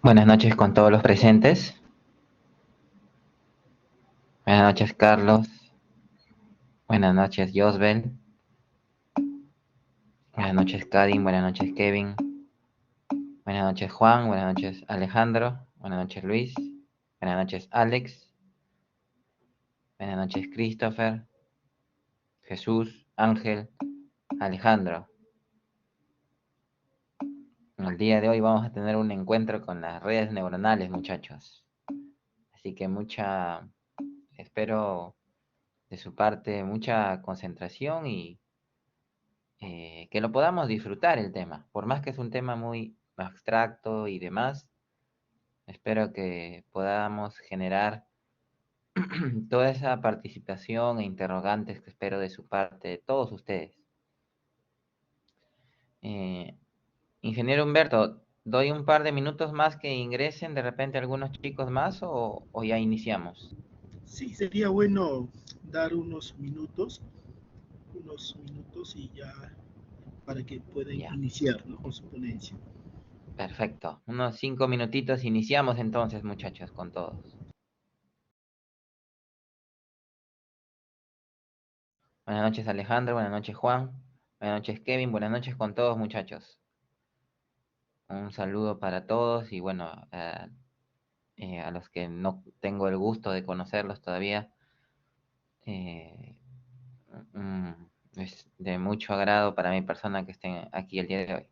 Buenas noches con todos los presentes. Buenas noches, Carlos. Buenas noches, Josbel. Buenas noches, Kadim. Buenas noches, Kevin. Buenas noches, Juan. Buenas noches, Alejandro. Buenas noches, Luis. Buenas noches, Alex. Buenas noches, Christopher, Jesús, Ángel, Alejandro. El día de hoy vamos a tener un encuentro con las redes neuronales, muchachos. Así que espero de su parte mucha concentración y que lo podamos disfrutar el tema. Por más que es un tema muy abstracto y demás, espero que podamos generar toda esa participación e interrogantes que espero de su parte, de todos ustedes. Eh, Ingeniero Humberto, ¿doy un par de minutos más que ingresen de repente algunos chicos más o ya iniciamos? Sí, sería bueno dar unos minutos y ya para que puedan Ya, iniciar, ¿no?, con su ponencia. perfecto. Unos 5 minutitos, iniciamos entonces, muchachos, con todos. Buenas noches, Alejandro. Buenas noches, Juan. Buenas noches, Kevin. Buenas noches con todos, muchachos. Un saludo para todos y bueno, a los que no tengo el gusto de conocerlos todavía, eh, mm, es de mucho agrado para mi persona que estén aquí el día de hoy.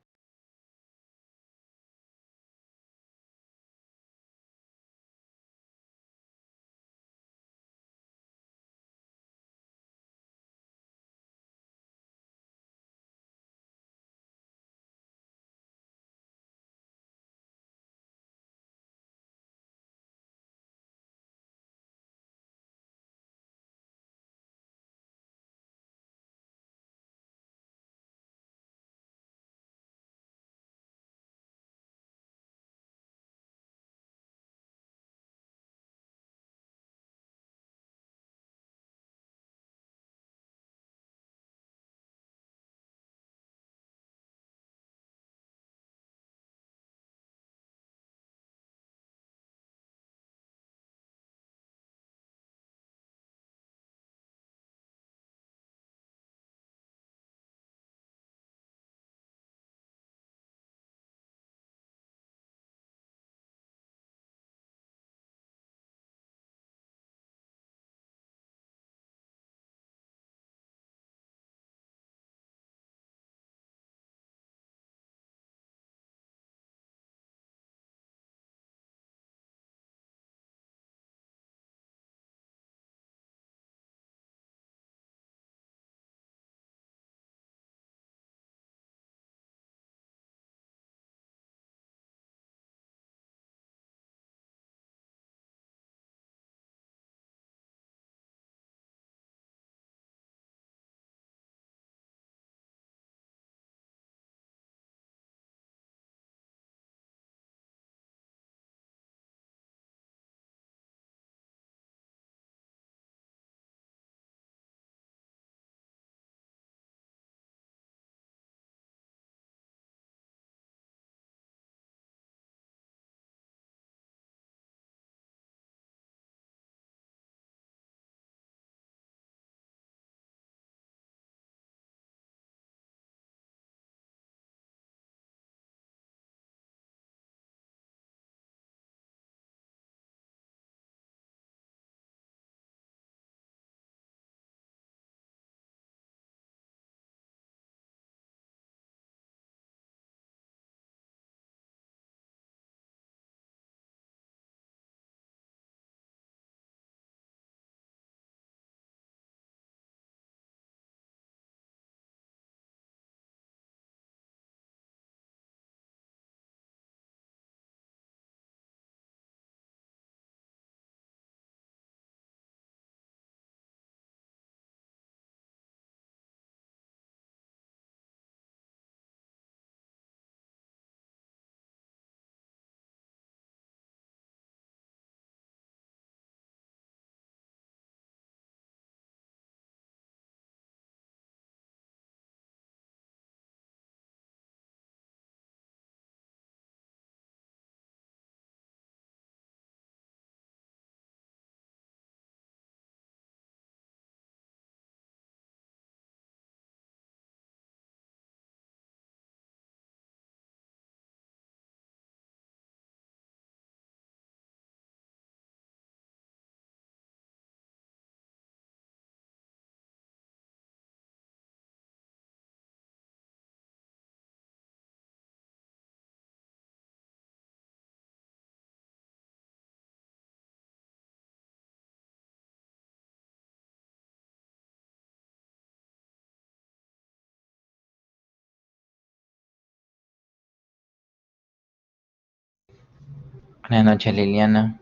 Buenas noches, Liliana.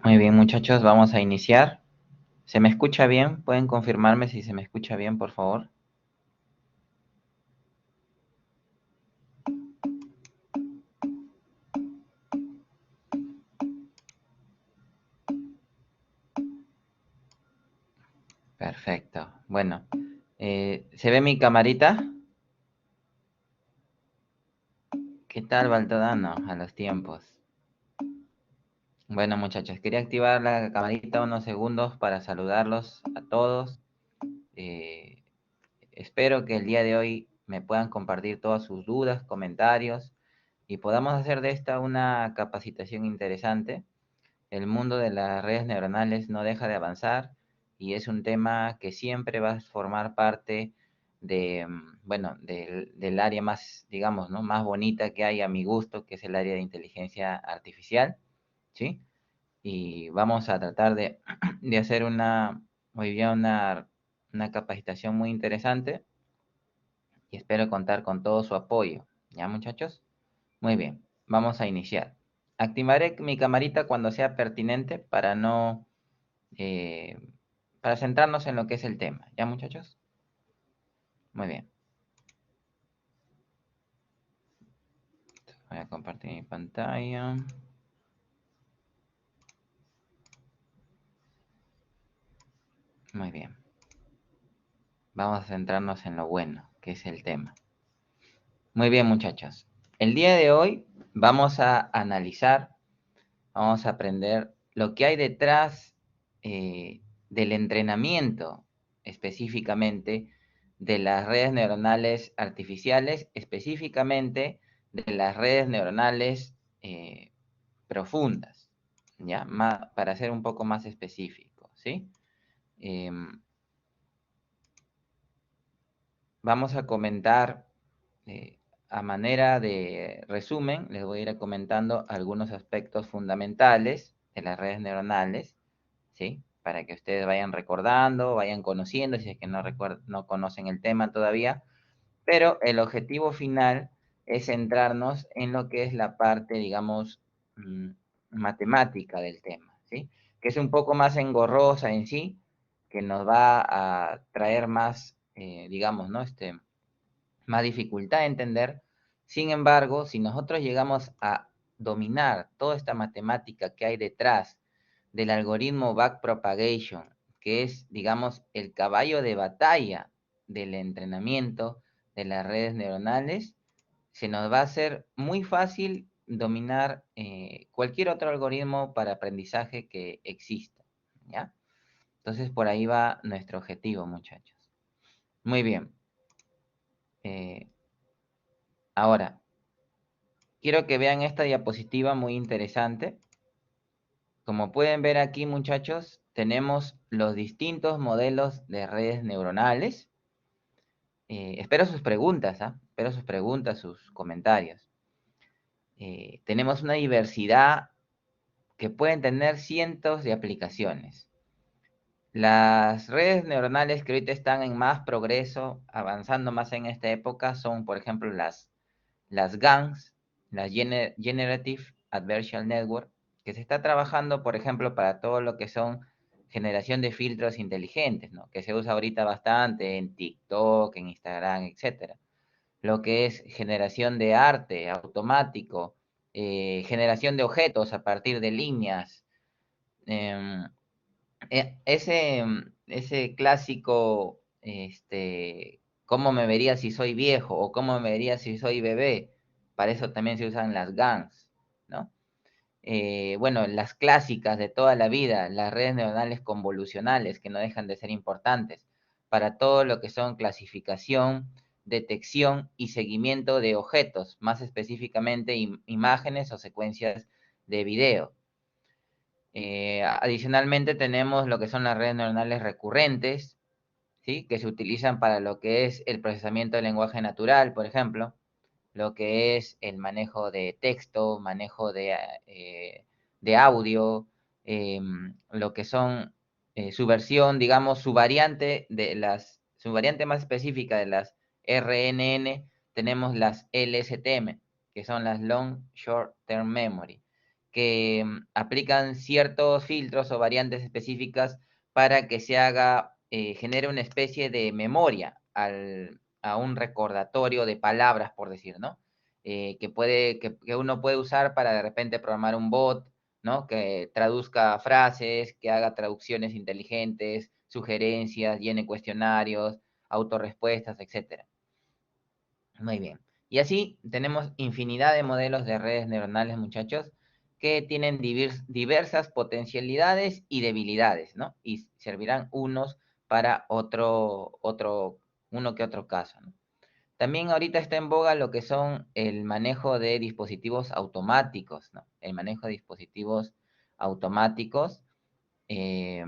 Muy bien, muchachos, vamos a iniciar. ¿Se me escucha bien? ¿Pueden confirmarme si se me escucha bien, por favor? Perfecto. Bueno, ¿se ve mi camarita? ¿Qué tal, Baltodano? A los tiempos. Bueno, muchachos, quería activar la camarita unos segundos para saludarlos a todos. Eh, Espero que el día de hoy me puedan compartir todas sus dudas, comentarios y podamos hacer de esta una capacitación interesante. El mundo de las redes neuronales no deja de avanzar y es un tema que siempre va a formar parte de, bueno, del área más, digamos, ¿no? Más bonita que hay a mi gusto, que es el área de inteligencia artificial, ¿sí? Y vamos a tratar de, de hacer hoy día una capacitación muy interesante y espero contar con todo su apoyo. ¿Ya, muchachos? Muy bien, vamos a iniciar. Activaré mi camarita cuando sea pertinente para no, eh, para centrarnos en lo que es el tema. ¿Ya, muchachos? Muy bien. Voy a compartir mi pantalla. Muy bien. Vamos a centrarnos en lo bueno, que es el tema. Muy bien, muchachos. El día de hoy vamos a analizar, vamos a aprender lo que hay detrás del entrenamiento específicamente de las redes neuronales artificiales, específicamente de las redes neuronales profundas, ¿ya? Para ser un poco más específico, ¿sí? Vamos a comentar eh, a manera de resumen, les voy a ir comentando algunos aspectos fundamentales de las redes neuronales, ¿sí? Para que ustedes vayan recordando, vayan conociendo, si es que no conocen el tema todavía, pero el objetivo final es centrarnos en lo que es la parte, digamos, matemática del tema, ¿sí? Que es un poco más engorrosa en sí, que nos va a traer más, digamos, ¿no? Más dificultad de entender. Sin embargo, si nosotros llegamos a dominar toda esta matemática que hay detrás del algoritmo backpropagation, que es, digamos, el caballo de batalla del entrenamiento de las redes neuronales, se nos va a hacer muy fácil dominar cualquier otro algoritmo para aprendizaje que exista, ¿ya? Entonces, por ahí va nuestro objetivo, muchachos. Muy bien. Eh, Ahora, quiero que vean esta diapositiva muy interesante. Como pueden ver aquí, muchachos, tenemos los distintos modelos de redes neuronales. Espero sus preguntas, ¿ah? Espero sus preguntas, sus comentarios. Tenemos una diversidad que pueden tener cientos de aplicaciones. Las redes neuronales que ahorita están en más progreso, avanzando más en esta época, son, por ejemplo, las GANs, las Generative Adversarial Network, que se está trabajando, por ejemplo, para todo lo que son generación de filtros inteligentes, ¿no? Que se usa ahorita bastante en TikTok, en Instagram, etcétera. Lo que es generación de arte automático, generación de objetos a partir de líneas. em, ese clásico, ¿cómo me vería si soy viejo? O ¿cómo me vería si soy bebé? Para eso también se usan las GANs, ¿no? Bueno, las clásicas de toda la vida, las redes neuronales convolucionales, que no dejan de ser importantes para todo lo que son clasificación, detección y seguimiento de objetos, más específicamente imágenes o secuencias de video. Adicionalmente tenemos lo que son las redes neuronales recurrentes, ¿sí? Que se utilizan para lo que es el procesamiento del lenguaje natural, por ejemplo, lo que es el manejo de texto, manejo de audio, lo que son su versión, digamos, su variante más específica de las RNN, tenemos las LSTM, que son las Long Short Term Memory, que aplican ciertos filtros o variantes específicas para que se haga, genere una especie de memoria a un recordatorio de palabras, por decir, ¿no? Que uno puede usar para de repente programar un bot, ¿no? Que traduzca frases, que haga traducciones inteligentes, sugerencias, llene cuestionarios, autorrespuestas, etcétera. Muy bien. Y así tenemos infinidad de modelos de redes neuronales, muchachos, que tienen diversas potencialidades y debilidades, ¿no? Y servirán unos para uno que otro caso, ¿no? También ahorita está en boga lo que son el manejo de dispositivos automáticos, ¿no? El manejo de dispositivos automáticos, eh,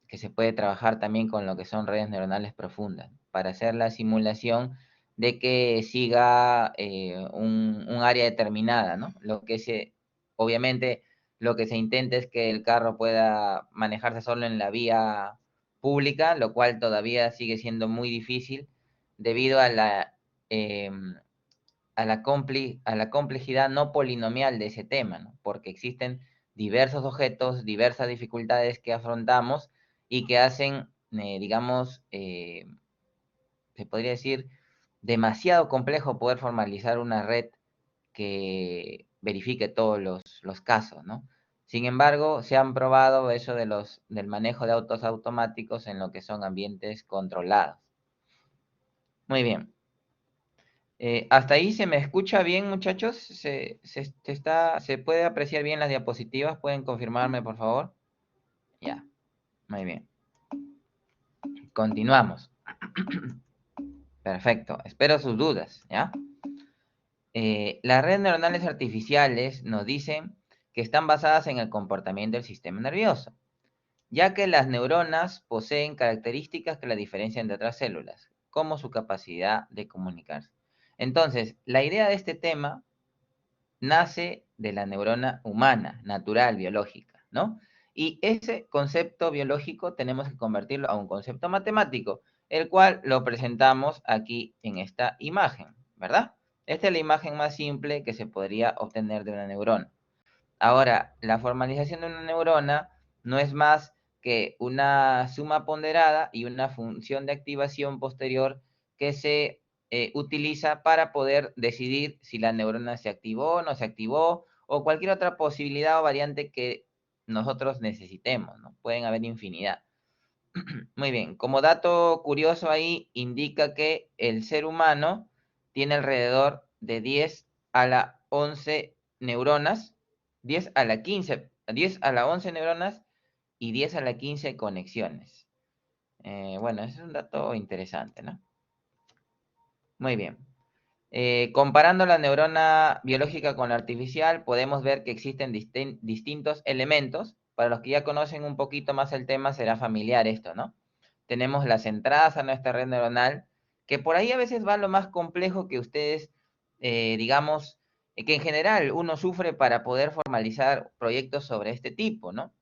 que se puede trabajar también con lo que son redes neuronales profundas, para hacer la simulación de que siga un área determinada, ¿no? Obviamente, lo que se intenta es que el carro pueda manejarse solo en la vía pública, lo cual todavía sigue siendo muy difícil debido a la eh, a la complejidad no polinomial de ese tema, ¿no? Porque existen diversos objetos, diversas dificultades que afrontamos y que hacen, digamos, se podría decir, demasiado complejo poder formalizar una red que verifique todos los casos, ¿no? Sin embargo, se han probado eso del manejo de autos automáticos en lo que son ambientes controlados. Muy bien. ¿Hasta ahí se me escucha bien, muchachos? ¿Se puede apreciar bien las diapositivas? ¿Pueden confirmarme, por favor? Ya, muy bien. Continuamos. Perfecto. Espero sus dudas, ¿ya? Las redes neuronales artificiales nos dicen que están basadas en el comportamiento del sistema nervioso, ya que las neuronas poseen características que la diferencian de otras células, como su capacidad de comunicarse. Entonces, la idea de este tema nace de la neurona humana, natural, biológica, ¿no? Y ese concepto biológico tenemos que convertirlo a un concepto matemático, el cual lo presentamos aquí en esta imagen, ¿verdad? Esta es la imagen más simple que se podría obtener de una neurona. Ahora, la formalización de una neurona no es más que una suma ponderada y una función de activación posterior que se utiliza para poder decidir si la neurona se activó, no se activó, o cualquier otra posibilidad o variante que nosotros necesitemos, ¿no? Pueden haber infinidad. Muy bien, como dato curioso ahí, indica que el ser humano tiene alrededor de 10 a la 11 neuronas, 10 a la 15, 10 a la 11 neuronas y 10 a la 15 conexiones. Bueno, ese es un dato interesante, ¿no? Muy bien. Comparando la neurona biológica con la artificial, podemos ver que existen distintos elementos. Para los que ya conocen un poquito más el tema, será familiar esto, ¿no? Tenemos las entradas a nuestra red neuronal, que por ahí a veces va lo más complejo que ustedes, digamos, que en general uno sufre para poder formalizar proyectos sobre este tipo, ¿no?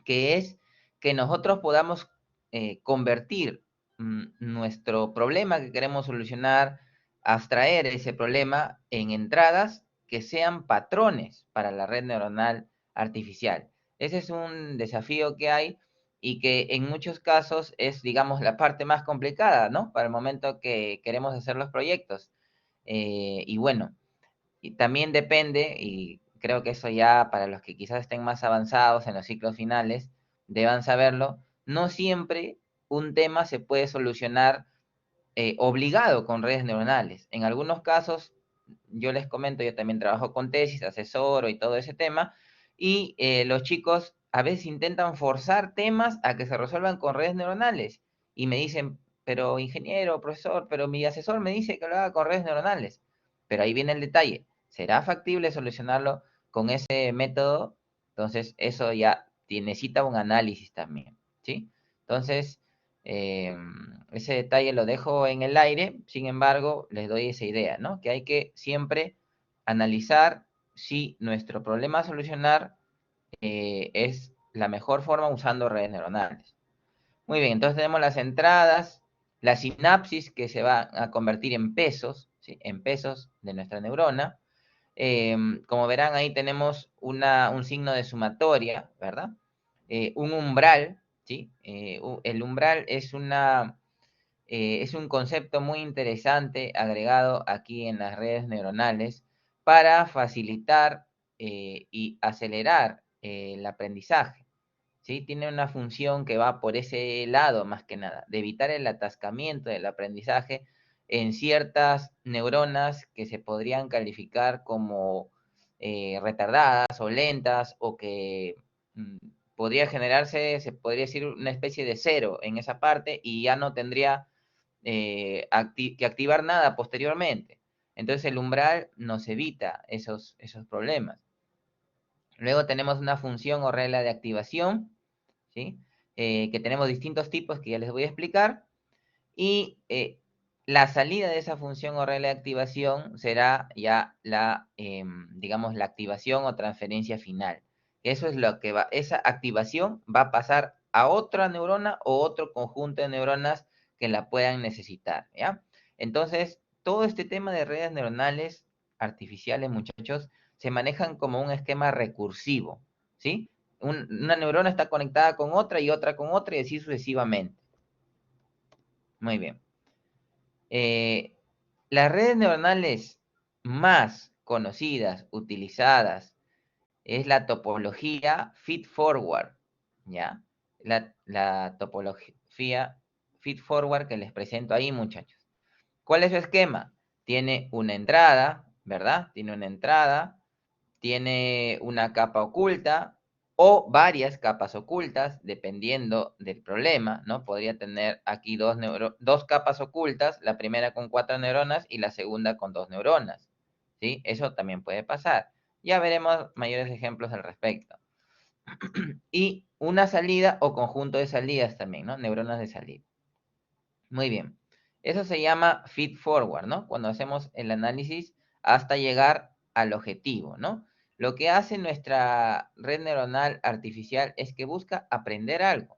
Que es que nosotros podamos convertir nuestro problema que queremos solucionar, abstraer ese problema en entradas que sean patrones para la red neuronal artificial. Ese es un desafío que hay y que en muchos casos es, digamos, la parte más complicada, ¿no? Para el momento que queremos hacer los proyectos. Y bueno, y también depende, y creo que eso ya para los que quizás estén más avanzados en los ciclos finales, deban saberlo, no siempre un tema se puede solucionar obligado con redes neuronales. En algunos casos, yo les comento, yo también trabajo con tesis, asesoro y todo ese tema, y los chicos a veces intentan forzar temas a que se resuelvan con redes neuronales, y me dicen, pero ingeniero, profesor, pero mi asesor me dice que lo haga con redes neuronales. Pero ahí viene el detalle, ¿será factible solucionarlo con ese método? Entonces, eso ya necesita un análisis también, ¿sí? Entonces, ese detalle lo dejo en el aire, sin embargo, les doy esa idea, ¿no? Que hay que siempre analizar si nuestro problema a solucionar es la mejor forma usando redes neuronales. Muy bien, entonces tenemos las entradas, la sinapsis que se va a convertir en pesos, ¿sí? En pesos de nuestra neurona. Como verán, ahí tenemos un signo de sumatoria, ¿verdad? Un umbral, ¿sí? El umbral es un concepto muy interesante agregado aquí en las redes neuronales para facilitar y acelerar el aprendizaje, ¿sí? Tiene una función que va por ese lado más que nada, de evitar el atascamiento del aprendizaje en ciertas neuronas que se podrían calificar como retardadas o lentas o que mm, podría generarse, se podría decir, una especie de cero en esa parte y ya no tendría que activar nada posteriormente. Entonces el umbral nos evita esos problemas. Luego tenemos una función o regla de activación, ¿sí? Que tenemos distintos tipos que ya les voy a explicar. Y la salida de esa función o regla de activación será ya digamos, la activación o transferencia final. Eso es lo que va, esa activación va a pasar a otra neurona o otro conjunto de neuronas que la puedan necesitar, ¿ya? Entonces, todo este tema de redes neuronales artificiales, muchachos, se manejan como un esquema recursivo, ¿sí? Una neurona está conectada con otra y otra con otra y así sucesivamente. Muy bien. Las redes neuronales más conocidas, utilizadas, es la topología feed-forward, ¿ya? La topología feed-forward que les presento ahí, muchachos. ¿Cuál es su esquema? Tiene una entrada, ¿verdad? Tiene una entrada, tiene una capa oculta o varias capas ocultas, dependiendo del problema, ¿no? Podría tener aquí dos capas ocultas, la primera con 4 neuronas y la segunda con 2 neuronas, ¿sí? Eso también puede pasar. Ya veremos mayores ejemplos al respecto. Y una salida o conjunto de salidas también, ¿no? Neuronas de salida. Muy bien. Eso se llama feed forward, ¿no? Cuando hacemos el análisis hasta llegar al objetivo, ¿no? Lo que hace nuestra red neuronal artificial es que busca aprender algo,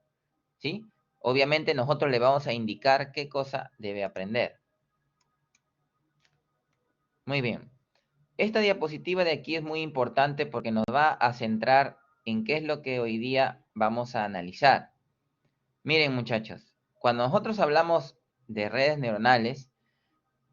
¿sí? Obviamente nosotros le vamos a indicar qué cosa debe aprender. Muy bien. Esta diapositiva de aquí es muy importante porque nos va a centrar en qué es lo que hoy día vamos a analizar. Miren, muchachos, cuando nosotros hablamos de redes neuronales,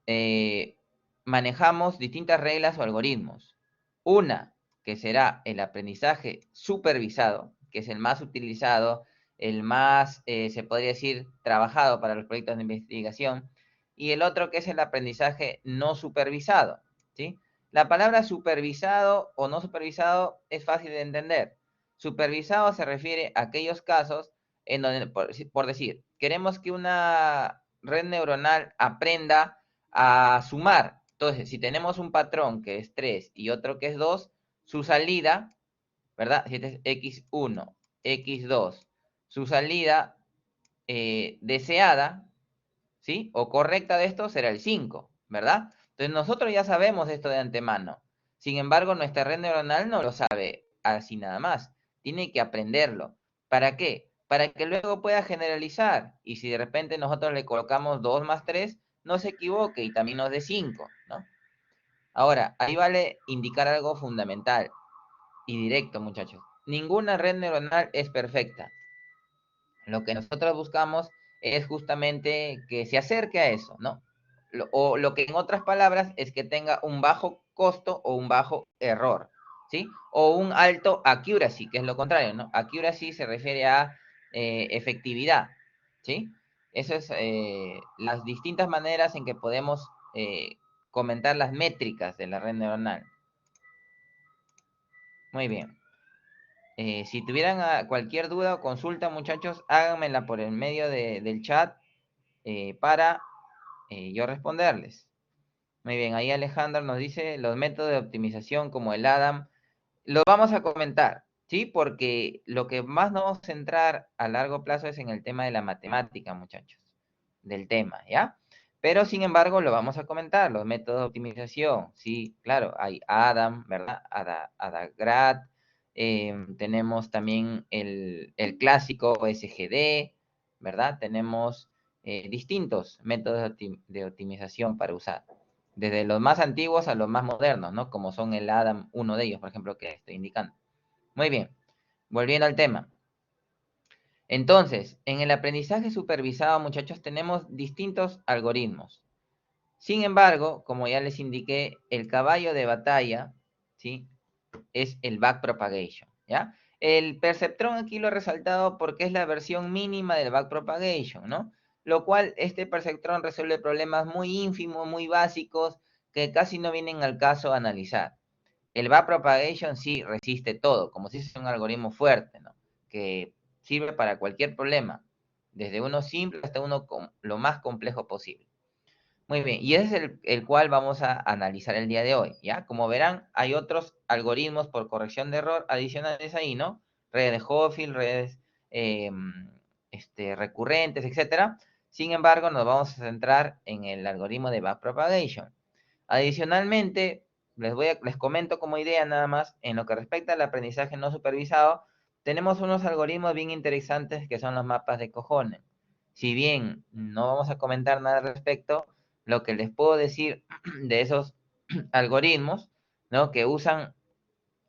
eh, manejamos distintas reglas o algoritmos. Una, que será el aprendizaje supervisado, que es el más utilizado, el más, se podría decir, trabajado para los proyectos de investigación, y el otro que es el aprendizaje no supervisado, ¿sí? La palabra supervisado o no supervisado es fácil de entender. Supervisado se refiere a aquellos casos en donde, por decir, queremos que una red neuronal aprenda a sumar. Entonces, si tenemos un patrón que es 3 y otro que es 2, su salida, ¿verdad? Si este es x1, x2, su salida deseada, ¿sí? O correcta de esto será el 5, ¿verdad? Entonces, nosotros ya sabemos esto de antemano. Sin embargo, nuestra red neuronal no lo sabe así nada más. Tiene que aprenderlo. ¿Para qué? Para que luego pueda generalizar. Y si de repente nosotros le colocamos 2 más 3, no se equivoque y también nos dé 5, ¿no? Ahora, ahí vale indicar algo fundamental y directo, muchachos. Ninguna red neuronal es perfecta. Lo que nosotros buscamos es justamente que se acerque a eso, ¿no? O lo que en otras palabras es que tenga un bajo costo o un bajo error, ¿sí? O un alto accuracy, que es lo contrario, ¿no? Accuracy se refiere a efectividad, ¿sí? Eso es las distintas maneras en que podemos comentar las métricas de la red neuronal. Muy bien. Si tuvieran cualquier duda o consulta, muchachos, háganmela por el medio del chat para yo responderles. Muy bien, ahí Alejandro nos dice los métodos de optimización como el ADAM. Lo vamos a comentar, ¿sí? Porque lo que más nos vamos a centrar a largo plazo es en el tema de la matemática, muchachos, del tema, ¿ya? Pero, sin embargo, lo vamos a comentar, los métodos de optimización, sí, claro, hay ADAM, ¿verdad? ADAGRAD, tenemos también el clásico SGD, ¿verdad? Tenemos distintos métodos de optimización para usar, desde los más antiguos a los más modernos, ¿no? Como son el ADAM, uno de ellos, por ejemplo, que estoy indicando. Muy bien, volviendo al tema. Entonces, en el aprendizaje supervisado, muchachos, tenemos distintos algoritmos. Sin embargo, como ya les indiqué, el caballo de batalla, ¿sí? Es el backpropagation, ¿ya? El perceptrón aquí lo he resaltado porque es la versión mínima del backpropagation, ¿no? Lo cual este perceptrón resuelve problemas muy ínfimos, muy básicos, que casi no vienen al caso a analizar. El backpropagation sí resiste todo, como si es un algoritmo fuerte, ¿no? Que sirve para cualquier problema, desde uno simple hasta uno lo más complejo posible. Muy bien, y ese es el cual vamos a analizar el día de hoy, ¿ya? Como verán, hay otros algoritmos por corrección de error adicionales ahí, ¿no? Redes de Hochschild, redes recurrentes, etcétera. Sin embargo, nos vamos a centrar en el algoritmo de backpropagation. Adicionalmente, les comento como idea nada más, en lo que respecta al aprendizaje no supervisado, tenemos unos algoritmos bien interesantes que son los mapas de cojones. Si bien no vamos a comentar nada al respecto, lo que les puedo decir de esos algoritmos, ¿no? Que usan,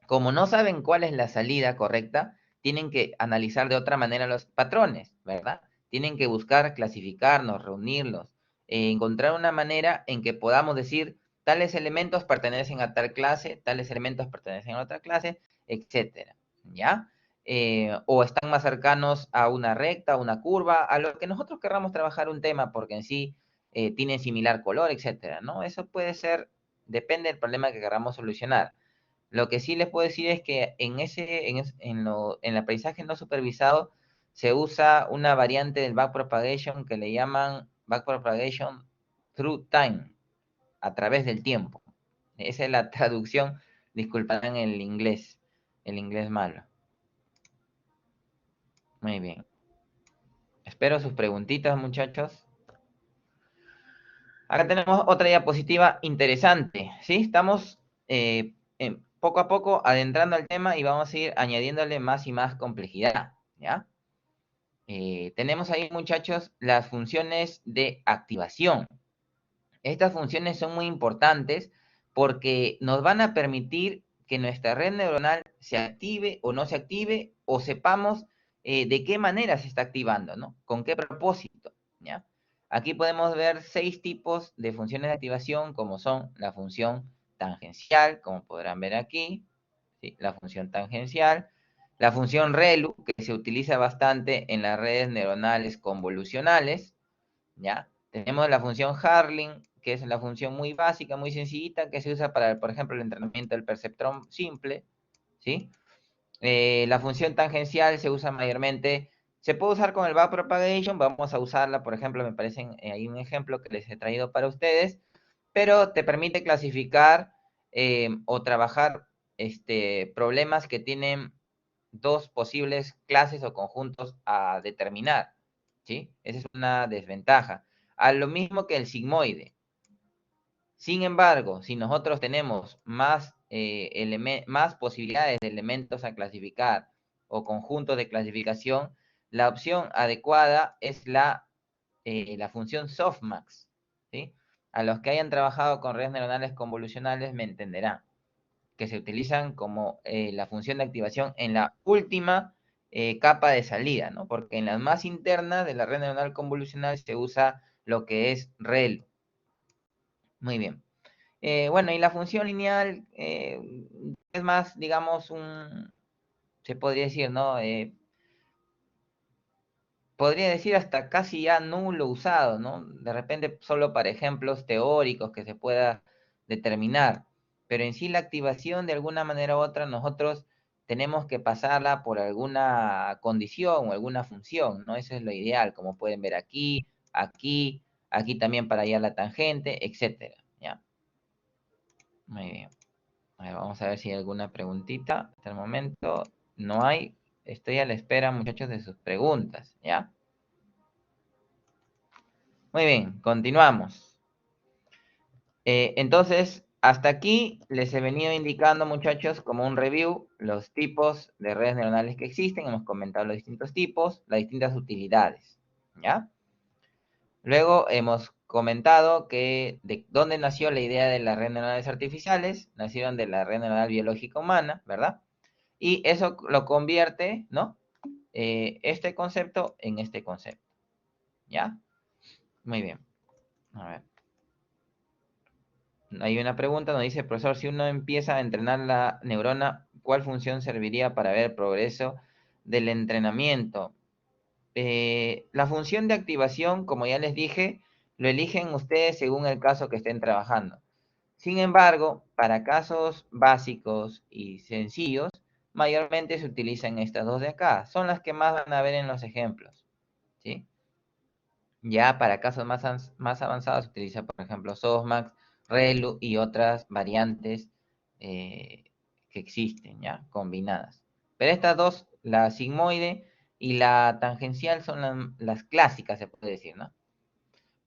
como no saben cuál es la salida correcta, tienen que analizar de otra manera los patrones, ¿verdad? Tienen que buscar clasificarnos, reunirlos, encontrar una manera en que podamos decir, tales elementos pertenecen a tal clase, tales elementos pertenecen a otra clase, etcétera, ¿ya? O están más cercanos a una recta, a una curva, a lo que nosotros querramos trabajar un tema, porque en sí tienen similar color, etcétera, ¿no? Eso puede ser, depende del problema que queramos solucionar. Lo que sí les puedo decir es que en el aprendizaje no supervisado se usa una variante del backpropagation que le llaman backpropagation through time, a través del tiempo. Esa es la traducción, disculparán el inglés malo. Muy bien. Espero sus preguntitas, muchachos. Acá tenemos otra diapositiva interesante, ¿sí? Estamos poco a poco adentrando al tema y vamos a ir añadiéndole más y más complejidad, ¿ya? Tenemos ahí, muchachos, las funciones de activación. Estas funciones son muy importantes porque nos van a permitir que nuestra red neuronal se active o no se active, o sepamos de qué manera se está activando, ¿no? Con qué propósito, ¿ya? Aquí podemos ver 6 tipos de funciones de activación, como son la función tangencial, como podrán ver aquí, ¿sí? La función tangencial, la función ReLU, que se utiliza bastante en las redes neuronales convolucionales, ¿ya? Tenemos la función Harling, que es la función muy básica, muy sencillita, que se usa para, por ejemplo, el entrenamiento del perceptrón simple, ¿sí? La función tangencial se usa mayormente, se puede usar con el backpropagation, vamos a usarla, por ejemplo, me parece hay un ejemplo que les he traído para ustedes, pero te permite clasificar o trabajar problemas que tienen dos posibles clases o conjuntos a determinar, ¿sí? Esa es una desventaja. A lo mismo que el sigmoide. Sin embargo, si nosotros tenemos más posibilidades de elementos a clasificar o conjuntos de clasificación, la opción adecuada es la función softmax, ¿sí? A los que hayan trabajado con redes neuronales convolucionales me entenderán que se utilizan como la función de activación en la última capa de salida, ¿no? Porque en las más internas de la red neuronal convolucional se usa lo que es ReLU. Muy bien. Bueno, y la función lineal es más, digamos, se podría decir, ¿no? Podría decir hasta casi ya nulo usado, ¿no? De repente solo para ejemplos teóricos que se pueda determinar, pero en sí la activación de alguna manera u otra nosotros tenemos que pasarla por alguna condición o alguna función, ¿no? Eso es lo ideal, como pueden ver aquí, aquí, aquí también para hallar la tangente, etcétera, ¿ya? Muy bien. A ver, vamos a ver si hay alguna preguntita. Hasta el momento no hay. Estoy a la espera, muchachos, de sus preguntas, ¿ya? Muy bien, continuamos. Entonces, hasta aquí les he venido indicando, muchachos, como un review, los tipos de redes neuronales que existen. Hemos comentado los distintos tipos, las distintas utilidades, ¿ya? Luego hemos comentado que de dónde nació la idea de las redes neuronales artificiales. Nacieron de la red neuronal biológica humana, ¿verdad? Y eso lo convierte, ¿no? Este concepto en este concepto, ¿ya? Muy bien. A ver. Hay una pregunta, nos dice, profesor, si uno empieza a entrenar la neurona, ¿cuál función serviría para ver el progreso del entrenamiento? La función de activación, como ya les dije, lo eligen ustedes según el caso que estén trabajando. Sin embargo, para casos básicos y sencillos, mayormente se utilizan estas dos de acá. Son las que más van a ver en los ejemplos, ¿sí? Ya para casos más avanzados se utiliza, por ejemplo, Softmax, ReLU y otras variantes que existen, ¿ya? Combinadas. Pero estas dos, la sigmoide y la tangencial, son las clásicas, se puede decir, ¿no?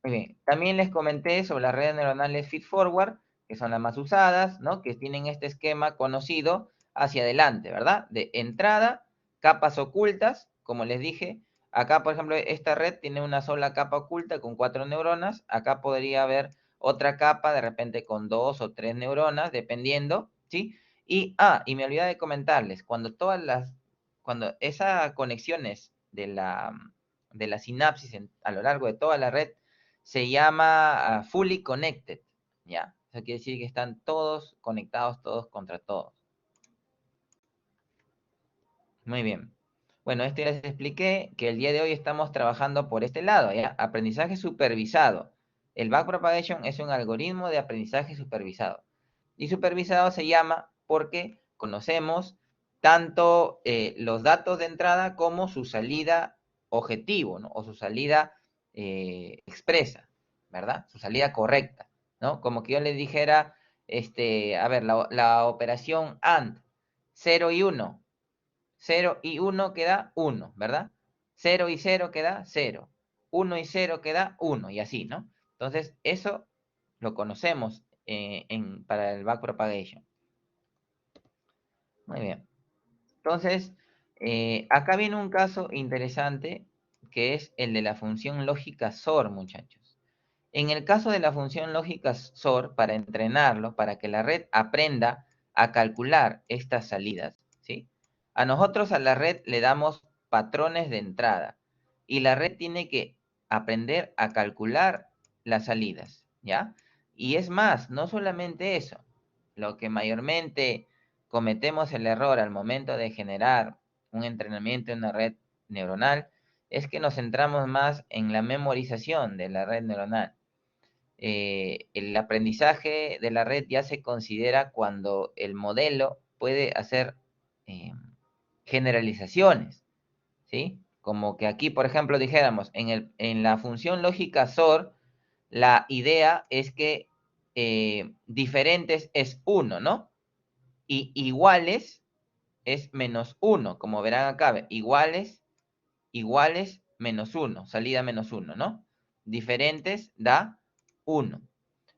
Muy bien. También les comenté sobre las redes neuronales feed-forward, que son las más usadas, ¿no? Que tienen este esquema conocido hacia adelante, ¿verdad? De entrada, capas ocultas, como les dije, Acá, por ejemplo, esta red tiene una sola capa oculta con 4 neuronas. Acá podría haber otra capa, de repente con 2 o 3 neuronas, dependiendo, ¿sí? Y me olvidé de comentarles, cuando esas conexiones de la sinapsis a lo largo de toda la red se llama fully connected, ¿ya? Eso quiere decir que están todos conectados, todos contra todos. Muy bien. Bueno, esto ya les expliqué que el día de hoy estamos trabajando por este lado, ¿ya? Aprendizaje supervisado. El backpropagation es un algoritmo de aprendizaje supervisado. Y supervisado se llama porque conocemos tanto los datos de entrada como su salida objetivo, ¿no? O su salida expresa, ¿verdad? Su salida correcta, ¿no? Como que yo les dijera, a ver, la operación AND, 0 y 1. 0 y 1 queda 1, ¿verdad? 0 y 0 queda 0. 1 y 0 queda 1, y así, ¿no? Entonces, eso lo conocemos para el backpropagation. Muy bien. Entonces, acá viene un caso interesante que es el de la función lógica SOR, muchachos. En el caso de la función lógica SOR, para entrenarlo, para que la red aprenda a calcular estas salidas, ¿sí? A nosotros a la red le damos patrones de entrada y la red tiene que aprender a calcular las salidas, ¿ya? Y es más, no solamente eso, lo que mayormente cometemos el error al momento de generar un entrenamiento en una red neuronal es que nos centramos más en la memorización de la red neuronal. El aprendizaje de la red ya se considera cuando el modelo puede hacer eh, generalizaciones, ¿sí? Como que aquí, por ejemplo, dijéramos, en la función lógica SOR, la idea es que diferentes es 1, ¿no? Y iguales es menos 1, como verán acá, iguales, menos 1, salida menos 1, ¿no? Diferentes da 1.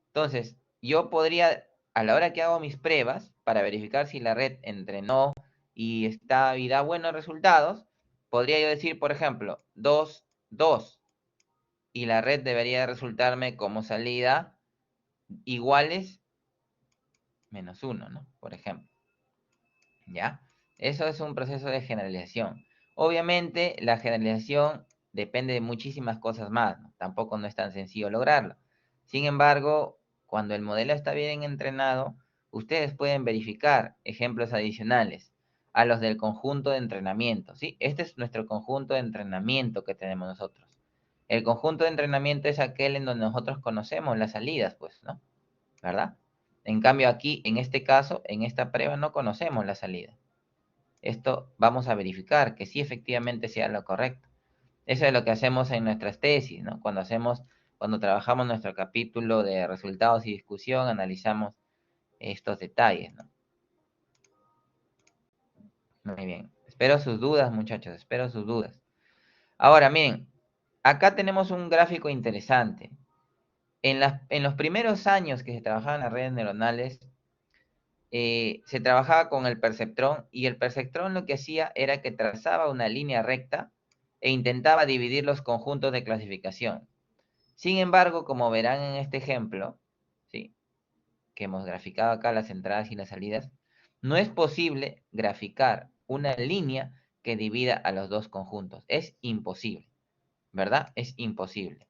Entonces, yo podría, a la hora que hago mis pruebas, para verificar si la red entrenó y da buenos resultados, podría yo decir, por ejemplo, 2, 2, y la red debería resultarme como salida iguales menos 1, ¿no? Por ejemplo, ¿ya? Eso es un proceso de generalización. Obviamente, la generalización depende de muchísimas cosas más, ¿no? Tampoco no es tan sencillo lograrlo. Sin embargo, cuando el modelo está bien entrenado, ustedes pueden verificar ejemplos adicionales a los del conjunto de entrenamiento, ¿sí? Este es nuestro conjunto de entrenamiento que tenemos nosotros. El conjunto de entrenamiento es aquel en donde nosotros conocemos las salidas, pues, ¿no? ¿Verdad? En cambio aquí, en este caso, en esta prueba no conocemos la salida. Esto vamos a verificar que sí efectivamente sea lo correcto. Eso es lo que hacemos en nuestras tesis, ¿no? Cuando trabajamos nuestro capítulo de resultados y discusión, analizamos estos detalles, ¿no? Muy bien. Espero sus dudas, muchachos, espero sus dudas. Ahora, miren, acá tenemos un gráfico interesante. En los primeros años que se trabajaban las redes neuronales, se trabajaba con el perceptrón y el perceptrón lo que hacía era que trazaba una línea recta e intentaba dividir los conjuntos de clasificación. Sin embargo, como verán en este ejemplo, ¿sí? Que hemos graficado acá las entradas y las salidas, no es posible graficar una línea que divida a los dos conjuntos. Es imposible, ¿verdad? Es imposible.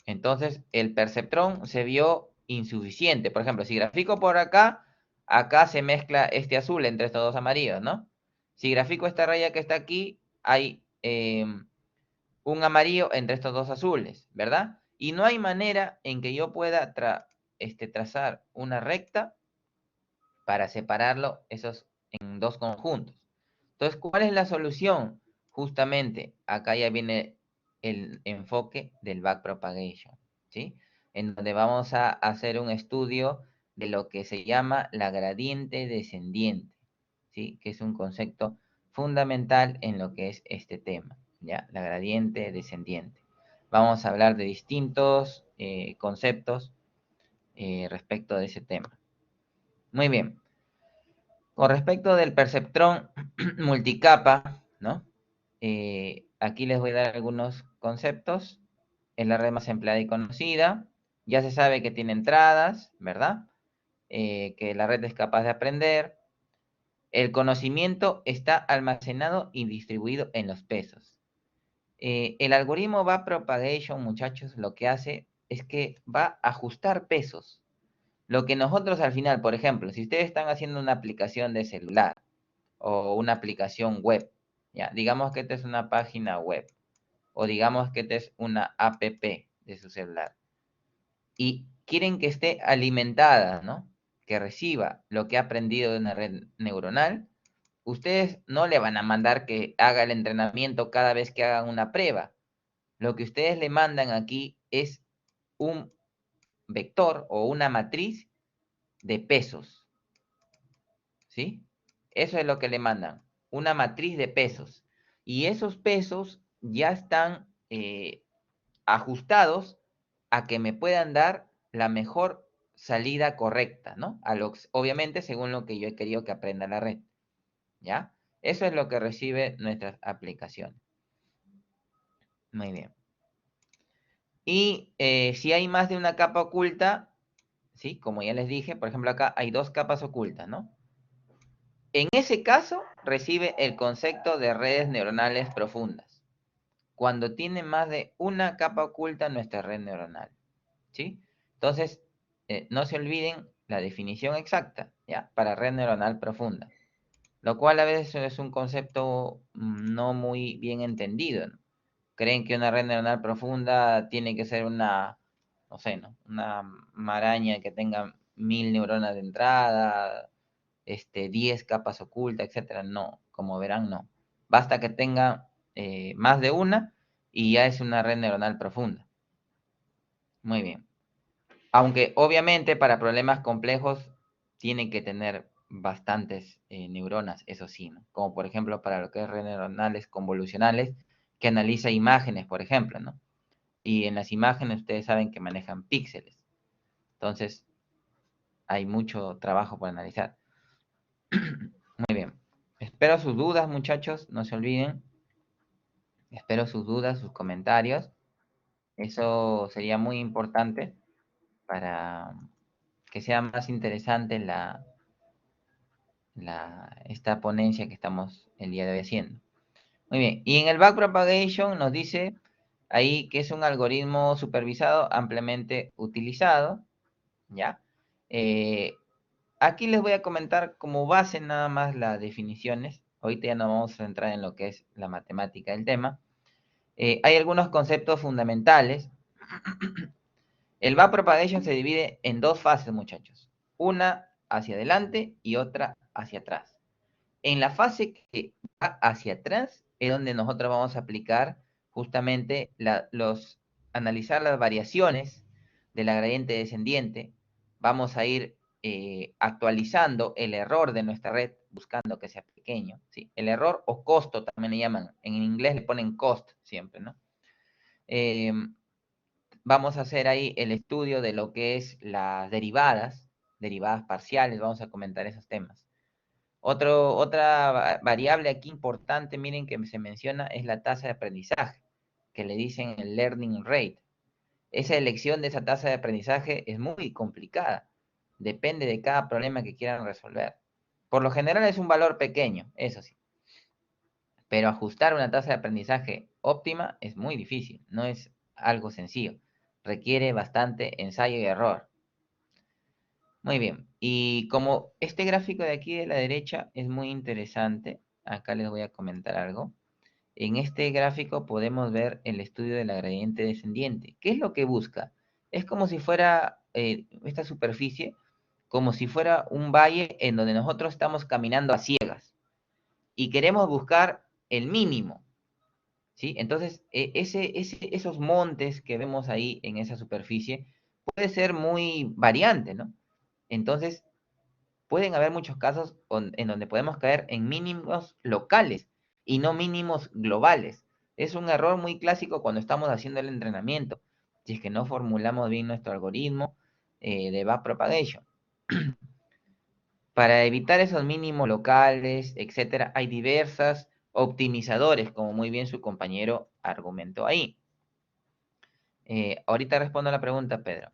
Entonces, el perceptrón se vio insuficiente. Por ejemplo, si grafico por acá, acá se mezcla este azul entre estos dos amarillos, ¿no? Si grafico esta raya que está aquí, hay un amarillo entre estos dos azules, ¿verdad? Y no hay manera en que yo pueda trazar una recta para separarlo esos en dos conjuntos. Entonces, ¿cuál es la solución? Justamente, acá ya viene el enfoque del backpropagation, ¿sí? En donde vamos a hacer un estudio de lo que se llama la gradiente descendiente, ¿sí? Que es un concepto fundamental en lo que es este tema, ¿ya? La gradiente descendiente. Vamos a hablar de distintos conceptos respecto de ese tema. Muy bien. Con respecto del perceptrón multicapa, ¿no? aquí les voy a dar algunos conceptos. Es la red más empleada y conocida. Ya se sabe que tiene entradas, ¿verdad? Que la red es capaz de aprender. El conocimiento está almacenado y distribuido en los pesos. El algoritmo backpropagation, muchachos, lo que hace es que va a ajustar pesos. Lo que nosotros al final, por ejemplo, si ustedes están haciendo una aplicación de celular o una aplicación web, ya, digamos que esta es una página web o digamos que esta es una app de su celular y quieren que esté alimentada, ¿no? Que reciba lo que ha aprendido de una red neuronal, ustedes no le van a mandar que haga el entrenamiento cada vez que hagan una prueba. Lo que ustedes le mandan aquí es un vector o una matriz de pesos, ¿sí? Eso es lo que le mandan, una matriz de pesos. Y esos pesos ya están ajustados a que me puedan dar la mejor salida correcta, ¿no? Obviamente según lo que yo he querido que aprenda la red, ¿ya? Eso es lo que recibe nuestras aplicaciones. Muy bien. Y si hay más de una capa oculta, ¿sí? Como ya les dije, por ejemplo, acá hay dos capas ocultas, ¿no? En ese caso, recibe el concepto de redes neuronales profundas, cuando tiene más de una capa oculta nuestra red neuronal, ¿sí? Entonces, no se olviden la definición exacta, ¿ya? Para red neuronal profunda, lo cual a veces es un concepto no muy bien entendido, ¿no? Creen que una red neuronal profunda tiene que ser una, no sé, ¿no? Una maraña que tenga 1000 neuronas de entrada, 10 capas ocultas, etcétera. No, como verán, no. Basta que tenga más de una y ya es una red neuronal profunda. Muy bien. Aunque obviamente para problemas complejos tiene que tener bastantes neuronas, eso sí, ¿no? Como por ejemplo para lo que es redes neuronales convolucionales, que analiza imágenes, por ejemplo, ¿no? Y en las imágenes ustedes saben que manejan píxeles. Entonces, hay mucho trabajo por analizar. Muy bien. Espero sus dudas, muchachos, no se olviden. Espero sus dudas, sus comentarios. Eso sería muy importante para que sea más interesante esta ponencia que estamos el día de hoy haciendo. Muy bien. Y en el backpropagation nos dice ahí que es un algoritmo supervisado ampliamente utilizado, ¿ya? Eh, Aquí les voy a comentar como base nada más las definiciones. Ahorita ya no vamos a entrar en lo que es la matemática del tema. Hay algunos conceptos fundamentales. El backpropagation se divide en dos fases, muchachos. Una hacia adelante y otra hacia atrás. En la fase que va hacia atrás es donde nosotros vamos a aplicar justamente analizar las variaciones de la gradiente descendiente. Vamos a ir actualizando el error de nuestra red, buscando que sea pequeño, ¿sí? El error o costo también le llaman. En inglés le ponen cost siempre, ¿no? Eh, Vamos a hacer ahí el estudio de lo que es las derivadas parciales, vamos a comentar esos temas. Otra variable aquí importante, miren que se menciona, es la tasa de aprendizaje, que le dicen el learning rate. Esa elección de esa tasa de aprendizaje es muy complicada. Depende de cada problema que quieran resolver. Por lo general es un valor pequeño, eso sí. Pero ajustar una tasa de aprendizaje óptima es muy difícil, no es algo sencillo. Requiere bastante ensayo y error. Muy bien. Y como este gráfico de aquí de la derecha es muy interesante, acá les voy a comentar algo. En este gráfico podemos ver el estudio de la gradiente descendiente. ¿Qué es lo que busca? Es como si fuera esta superficie, como si fuera un valle en donde nosotros estamos caminando a ciegas y queremos buscar el mínimo, ¿sí? Entonces, esos montes que vemos ahí en esa superficie puede ser muy variante, ¿no? Entonces, pueden haber muchos casos en donde podemos caer en mínimos locales y no mínimos globales. Es un error muy clásico cuando estamos haciendo el entrenamiento, si es que no formulamos bien nuestro algoritmo de backpropagation. Para evitar esos mínimos locales, etcétera, hay diversas optimizadores, como muy bien su compañero argumentó ahí. Ahorita respondo a la pregunta, Pedro.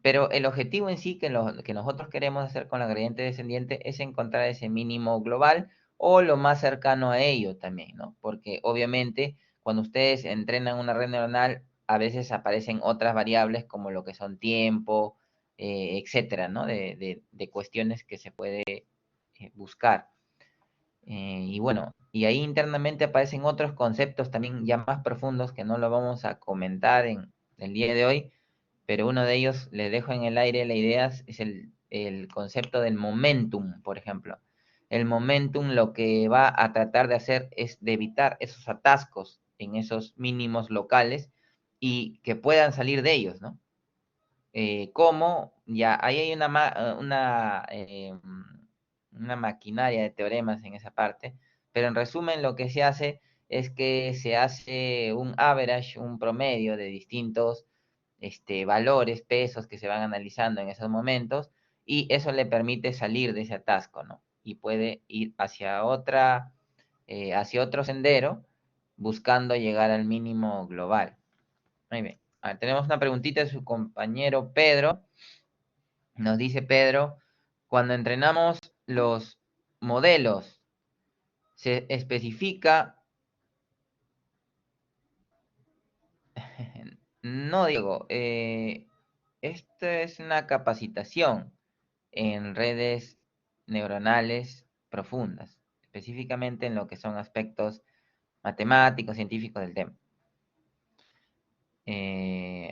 Pero el objetivo en sí que nosotros queremos hacer con la gradiente descendiente es encontrar ese mínimo global o lo más cercano a ello también, ¿no? Porque obviamente cuando ustedes entrenan una red neuronal, a veces aparecen otras variables como lo que son tiempo, etcétera, ¿no? De cuestiones que se puede buscar. Y bueno, y ahí internamente aparecen otros conceptos también ya más profundos que no lo vamos a comentar en el día de hoy, pero uno de ellos, les dejo en el aire la idea, es el concepto del momentum, por ejemplo. El momentum lo que va a tratar de hacer es de evitar esos atascos en esos mínimos locales y que puedan salir de ellos, ¿no? ¿Cómo? Ya, ahí hay una maquinaria de teoremas en esa parte, pero en resumen lo que se hace es que se hace un average, un promedio de distintos valores, pesos que se van analizando en esos momentos, y eso le permite salir de ese atasco, ¿no? Y puede ir hacia otro sendero, buscando llegar al mínimo global. Muy bien. A ver, tenemos una preguntita de su compañero Pedro. Nos dice Pedro, cuando entrenamos los modelos, se especifica, no Diego, esto es una capacitación en redes neuronales profundas, específicamente en lo que son aspectos matemáticos, científicos del tema.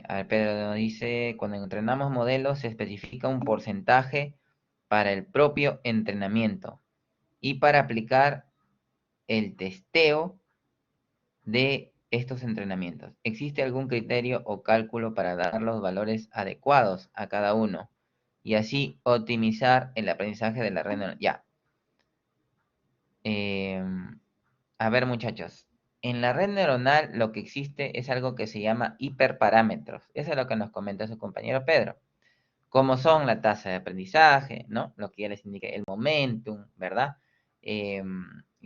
A ver, Pedro nos dice, cuando entrenamos modelos se especifica un porcentaje para el propio entrenamiento y para aplicar el testeo de estos entrenamientos. ¿Existe algún criterio o cálculo para dar los valores adecuados a cada uno y así optimizar el aprendizaje de la red neuronal? Ya. A ver, muchachos. En la red neuronal lo que existe es algo que se llama hiperparámetros. Eso es lo que nos comenta su compañero Pedro. Como son la tasa de aprendizaje, ¿no? Lo que ya les indiqué, el momentum, ¿verdad? Y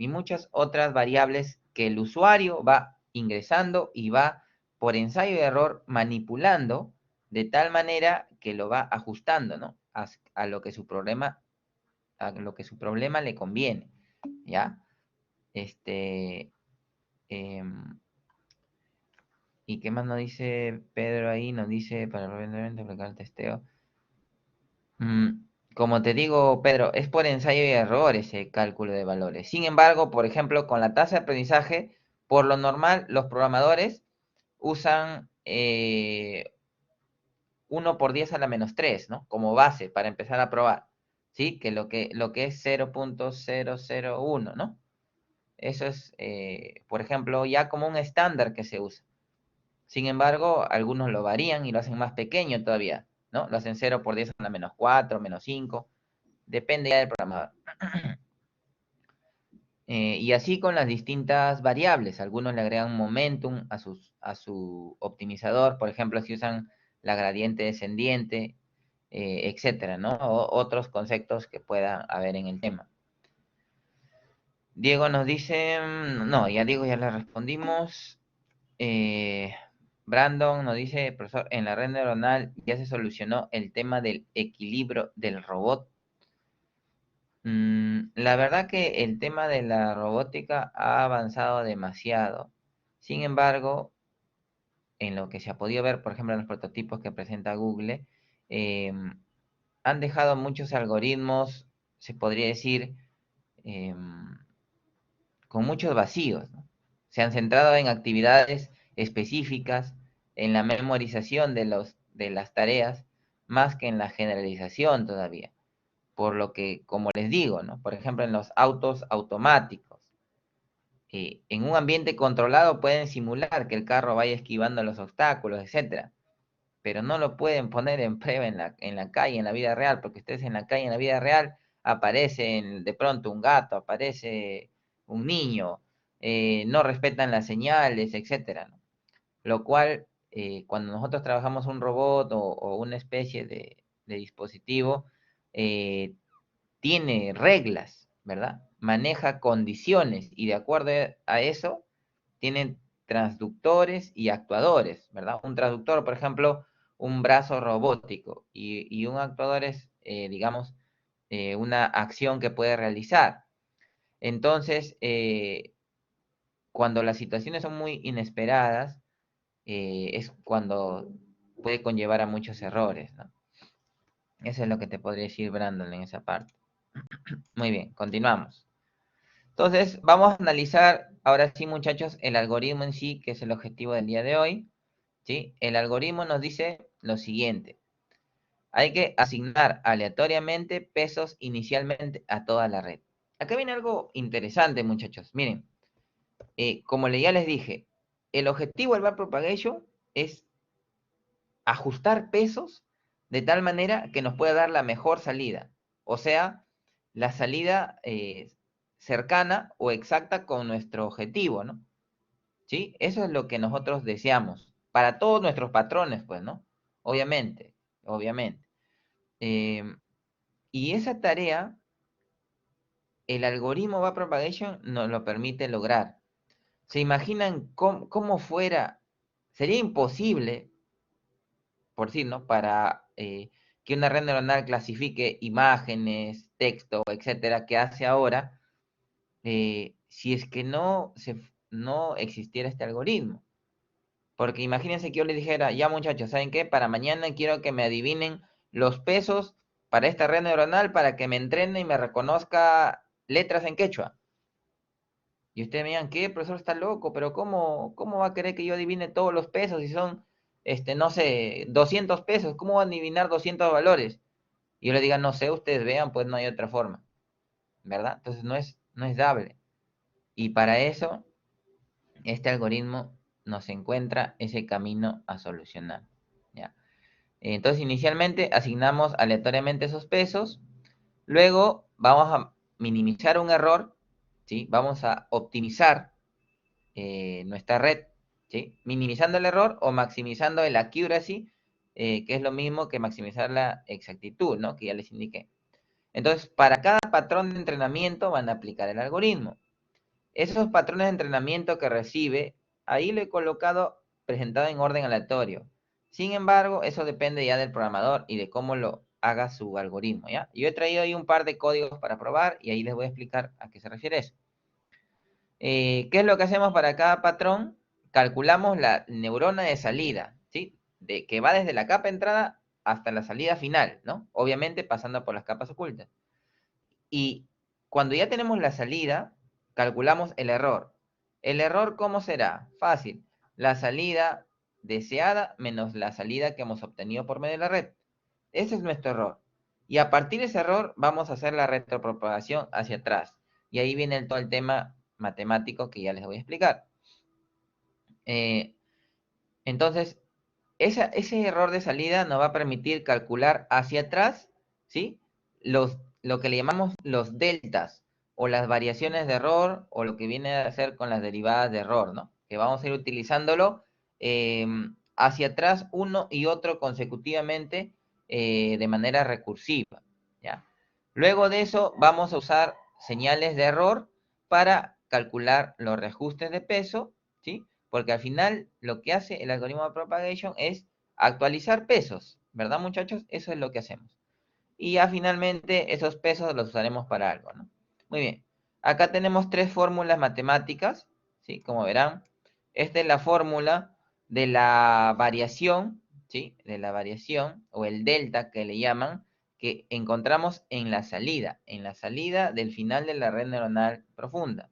muchas otras variables que el usuario va ingresando y va por ensayo y error manipulando de tal manera que lo va ajustando, ¿no? A lo que a lo que su problema le conviene, ¿ya? Este, em, ¿Y qué más nos dice Pedro ahí? Nos dice para realmente aplicar el testeo. Mm, Como te digo, Pedro, es por ensayo y error ese cálculo de valores. Sin embargo, por ejemplo, con la tasa de aprendizaje, por lo normal, los programadores usan 1 por 10 a la menos 3, ¿no? Como base para empezar a probar, ¿sí? Lo que es 0.001, ¿no? Eso es, por ejemplo, ya como un estándar que se usa. Sin embargo, algunos lo varían y lo hacen más pequeño todavía, ¿no? Lo hacen 0 por 10 a la menos 4, menos 5. Depende ya del programador. Y así con las distintas variables. Algunos le agregan momentum a su optimizador. Por ejemplo, si usan la gradiente descendiente, etcétera, ¿no? O otros conceptos que pueda haber en el tema. Diego nos dice, no, ya Diego ya le respondimos. Eh, Brandon nos dice, profesor, en la red neuronal ya se solucionó el tema del equilibrio del robot. La verdad que el tema de la robótica ha avanzado demasiado. Sin embargo, en lo que se ha podido ver, por ejemplo, en los prototipos que presenta Google, han dejado muchos algoritmos, se podría decir, em, con muchos vacíos, ¿no? Se han centrado en actividades específicas, en la memorización de las tareas, más que en la generalización todavía. Por lo que, como les digo, ¿no? Por ejemplo, en los autos automáticos, en un ambiente controlado pueden simular que el carro vaya esquivando los obstáculos, etcétera, pero no lo pueden poner en prueba en la calle, en la vida real, porque ustedes en la calle, en la vida real, aparece de pronto un gato, aparece un niño, no respetan las señales, etcétera, ¿no? Lo cual, cuando nosotros trabajamos un robot o una especie de dispositivo, eh, tiene reglas, ¿verdad? maneja condiciones y de acuerdo a eso tienen transductores y actuadores, ¿verdad? Un transductor, por ejemplo, un brazo robótico y un actuador es, digamos, una acción que puede realizar. Entonces, cuando las situaciones son muy inesperadas, es cuando puede conllevar a muchos errores, ¿no? Eso es lo que te podría decir Brandon en esa parte. Muy bien, continuamos. Entonces, vamos a analizar ahora sí, muchachos, el algoritmo en sí, que es el objetivo del día de hoy. ¿Sí? El algoritmo nos dice lo siguiente. Hay que asignar aleatoriamente pesos inicialmente a toda la red. Acá viene algo interesante, muchachos. Miren, como ya les dije, el objetivo del backpropagation es ajustar pesos de tal manera que nos pueda dar la mejor salida. O sea, la salida cercana o exacta con nuestro objetivo, ¿no? ¿Sí? Eso es lo que nosotros deseamos. Para todos nuestros patrones, pues, ¿no? Obviamente, obviamente. Eh, y esa tarea, el algoritmo Backpropagation nos lo permite lograr. ¿Se imaginan cómo fuera? Sería imposible por decir, ¿no? Para que una red neuronal clasifique imágenes, texto, etcétera, que hace ahora, si es que no existiera este algoritmo. Porque imagínense que yo les dijera, ya muchachos, ¿saben qué? Para mañana quiero que me adivinen los pesos para esta red neuronal para que me entrene y me reconozca letras en quechua. Y ustedes me digan, ¿qué? El profesor está loco, pero ¿cómo va a querer que yo adivine todos los pesos si son, no sé, 200 pesos? ¿Cómo va a adivinar 200 valores? Y yo le diga, no sé, ustedes vean, pues no hay otra forma, ¿verdad? Entonces no es dable. Y para eso, este algoritmo nos encuentra ese camino a solucionar, ¿ya? Entonces, inicialmente asignamos aleatoriamente esos pesos, luego vamos a minimizar un error, ¿sí? Vamos a optimizar nuestra red, ¿sí? Minimizando el error o maximizando el accuracy, que es lo mismo que maximizar la exactitud, ¿no? Que ya les indiqué. Entonces, para cada patrón de entrenamiento van a aplicar el algoritmo. Esos patrones de entrenamiento que recibe, ahí lo he colocado presentado en orden aleatorio. Sin embargo, eso depende ya del programador y de cómo lo haga su algoritmo, ¿ya? Yo he traído ahí un par de códigos para probar y ahí les voy a explicar a qué se refiere eso. ¿Qué es lo que hacemos para cada patrón? Calculamos la neurona de salida, ¿sí? Que va desde la capa entrada hasta la salida final, ¿no? Obviamente pasando por las capas ocultas. Y cuando ya tenemos la salida, calculamos el error. ¿El error cómo será? Fácil. La salida deseada menos la salida que hemos obtenido por medio de la red. Ese es nuestro error. Y a partir de ese error vamos a hacer la retropropagación hacia atrás. Y ahí viene todo el tema matemático que ya les voy a explicar. Eh, entonces, ese error de salida nos va a permitir calcular hacia atrás, ¿sí? Lo que le llamamos los deltas o las variaciones de error o lo que viene a ser con las derivadas de error, ¿no? Que vamos a ir utilizándolo hacia atrás uno y otro consecutivamente de manera recursiva, ¿ya? Luego de eso vamos a usar señales de error para calcular los reajustes de peso, ¿sí? Porque al final lo que hace el algoritmo de propagation es actualizar pesos, ¿verdad, muchachos? Eso es lo que hacemos. Y ya finalmente esos pesos los usaremos para algo, ¿no? Muy bien. Acá tenemos tres fórmulas matemáticas, ¿sí? Como verán, esta es la fórmula de la variación, ¿sí? De la variación o el delta que le llaman, que encontramos en la salida del final de la red neuronal profunda.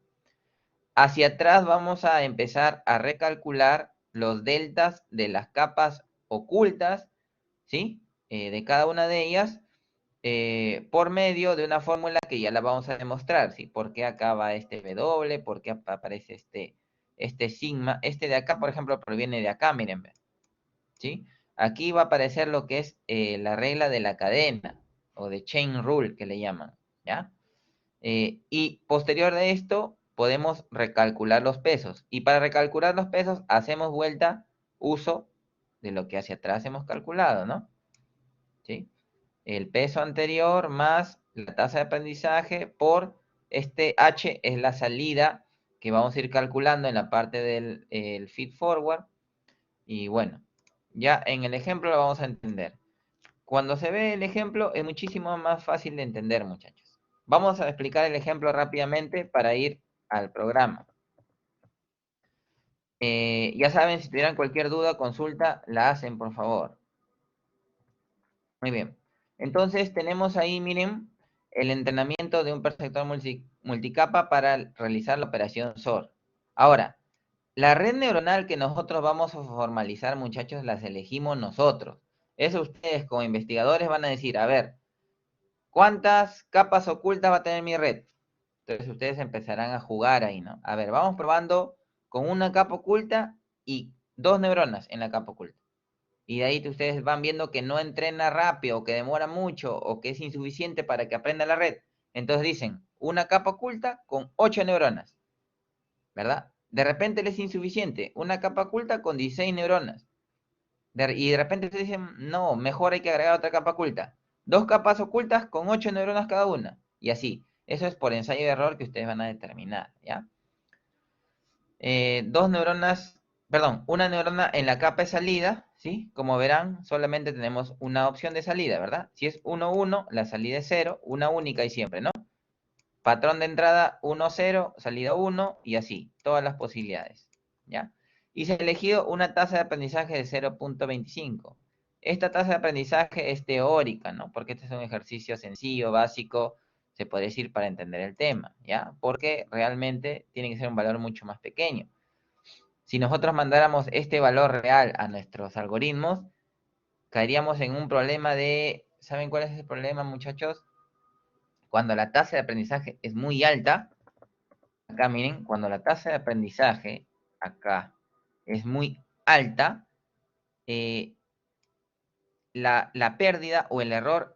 Hacia atrás vamos a empezar a recalcular los deltas de las capas ocultas, ¿sí? De cada una de ellas por medio de una fórmula que ya la vamos a demostrar, ¿sí? ¿Por qué acá va este W? ¿Por qué aparece este sigma? Este de acá, por ejemplo, proviene de acá, miren, ¿sí? Aquí va a aparecer lo que es la regla de la cadena, o de chain rule, que le llaman, ¿ya? Y posterior de esto, podemos recalcular los pesos. Y para recalcular los pesos, hacemos vuelta, uso de lo que hacia atrás hemos calculado, ¿no? ¿Sí? El peso anterior más la tasa de aprendizaje por Este H es la salida que vamos a ir calculando en la parte del feed forward. Y bueno, ya en el ejemplo lo vamos a entender. Cuando se ve el ejemplo es muchísimo más fácil de entender, muchachos. Vamos a explicar el ejemplo rápidamente para ir al programa. Ya saben, si tuvieran cualquier duda, consulta, la hacen, por favor. Muy bien. Entonces tenemos ahí, miren, el entrenamiento de un perceptor multicapa para realizar la operación SOR. Ahora, la red neuronal que nosotros vamos a formalizar, muchachos, las elegimos nosotros. Eso ustedes como investigadores van a decir, a ver, ¿cuántas capas ocultas va a tener mi red? Entonces ustedes empezarán a jugar ahí, ¿no? A ver, vamos probando con una capa oculta y dos neuronas en la capa oculta. Y de ahí ustedes van viendo que no entrena rápido, o que demora mucho, o que es insuficiente para que aprenda la red. Entonces dicen, una capa oculta con 8 neuronas, ¿verdad? De repente les es insuficiente, una capa oculta con 16 neuronas. Y de repente ustedes dicen, no, mejor hay que agregar otra capa oculta. Dos capas ocultas con 8 neuronas cada una. Y así. Eso es por ensayo de error que ustedes van a determinar, ¿ya? Dos neuronas, perdón, una neurona en la capa de salida, ¿sí? Como verán, solamente tenemos una opción de salida, ¿verdad? Si es 1, 1, la salida es 0, una única y siempre, ¿no? Patrón de entrada 1, 0, salida 1 y así, todas las posibilidades, ¿ya? Y se ha elegido una tasa de aprendizaje de 0.25. Esta tasa de aprendizaje es teórica, ¿no? Porque este es un ejercicio sencillo, básico, se puede decir para entender el tema, ¿ya? Porque realmente tiene que ser un valor mucho más pequeño. Si nosotros mandáramos este valor real a nuestros algoritmos, caeríamos en un problema de, ¿saben cuál es el problema, muchachos? Cuando la tasa de aprendizaje es muy alta, acá miren, cuando la tasa de aprendizaje acá es muy alta, eh, la pérdida o el error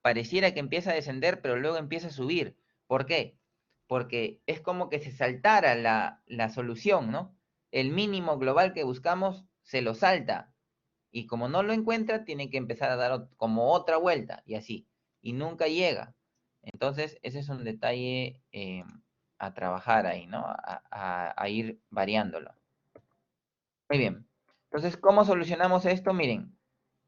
pareciera que empieza a descender, pero luego empieza a subir. ¿Por qué? Porque es como que se saltara la solución, ¿no? El mínimo global que buscamos se lo salta. Y como no lo encuentra, tiene que empezar a dar como otra vuelta y así. Y nunca llega. Entonces, ese es un detalle a trabajar ahí, ¿no? A ir variándolo. Muy bien. Entonces, ¿cómo solucionamos esto? Miren,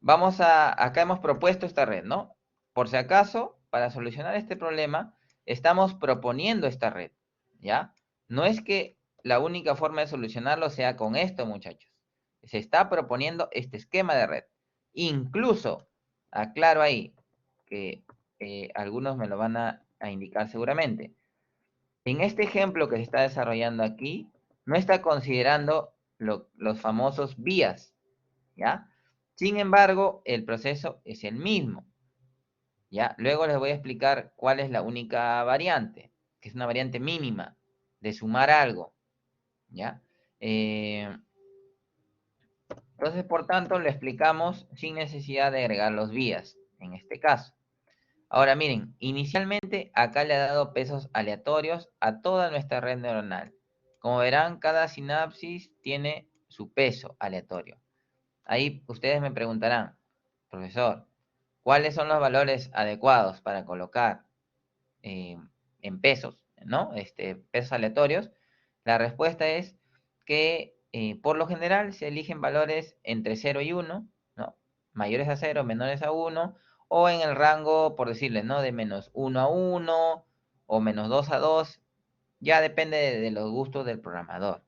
acá hemos propuesto esta red, ¿no? Por si acaso, para solucionar este problema, estamos proponiendo esta red, ¿ya? No es que la única forma de solucionarlo sea con esto, muchachos. Se está proponiendo este esquema de red. Incluso, aclaro ahí, que algunos me lo van a indicar seguramente. En este ejemplo que se está desarrollando aquí, no está considerando los famosos vías, ¿ya? Sin embargo, el proceso es el mismo, ¿ya? Luego les voy a explicar cuál es la única variante, que es una variante mínima, de sumar algo, ¿ya? Entonces, por tanto, lo explicamos sin necesidad de agregar los vías, en este caso. Ahora miren, inicialmente acá le ha dado pesos aleatorios a toda nuestra red neuronal. Como verán, cada sinapsis tiene su peso aleatorio. Ahí ustedes me preguntarán, profesor, ¿cuáles son los valores adecuados para colocar eh, en pesos, ¿no? Pesos aleatorios. La respuesta es que por lo general se eligen valores entre 0 y 1, ¿no? Mayores a 0, menores a 1, o en el rango, por decirle, ¿no? De menos 1 a 1 o menos 2 a 2. Ya depende de los gustos del programador,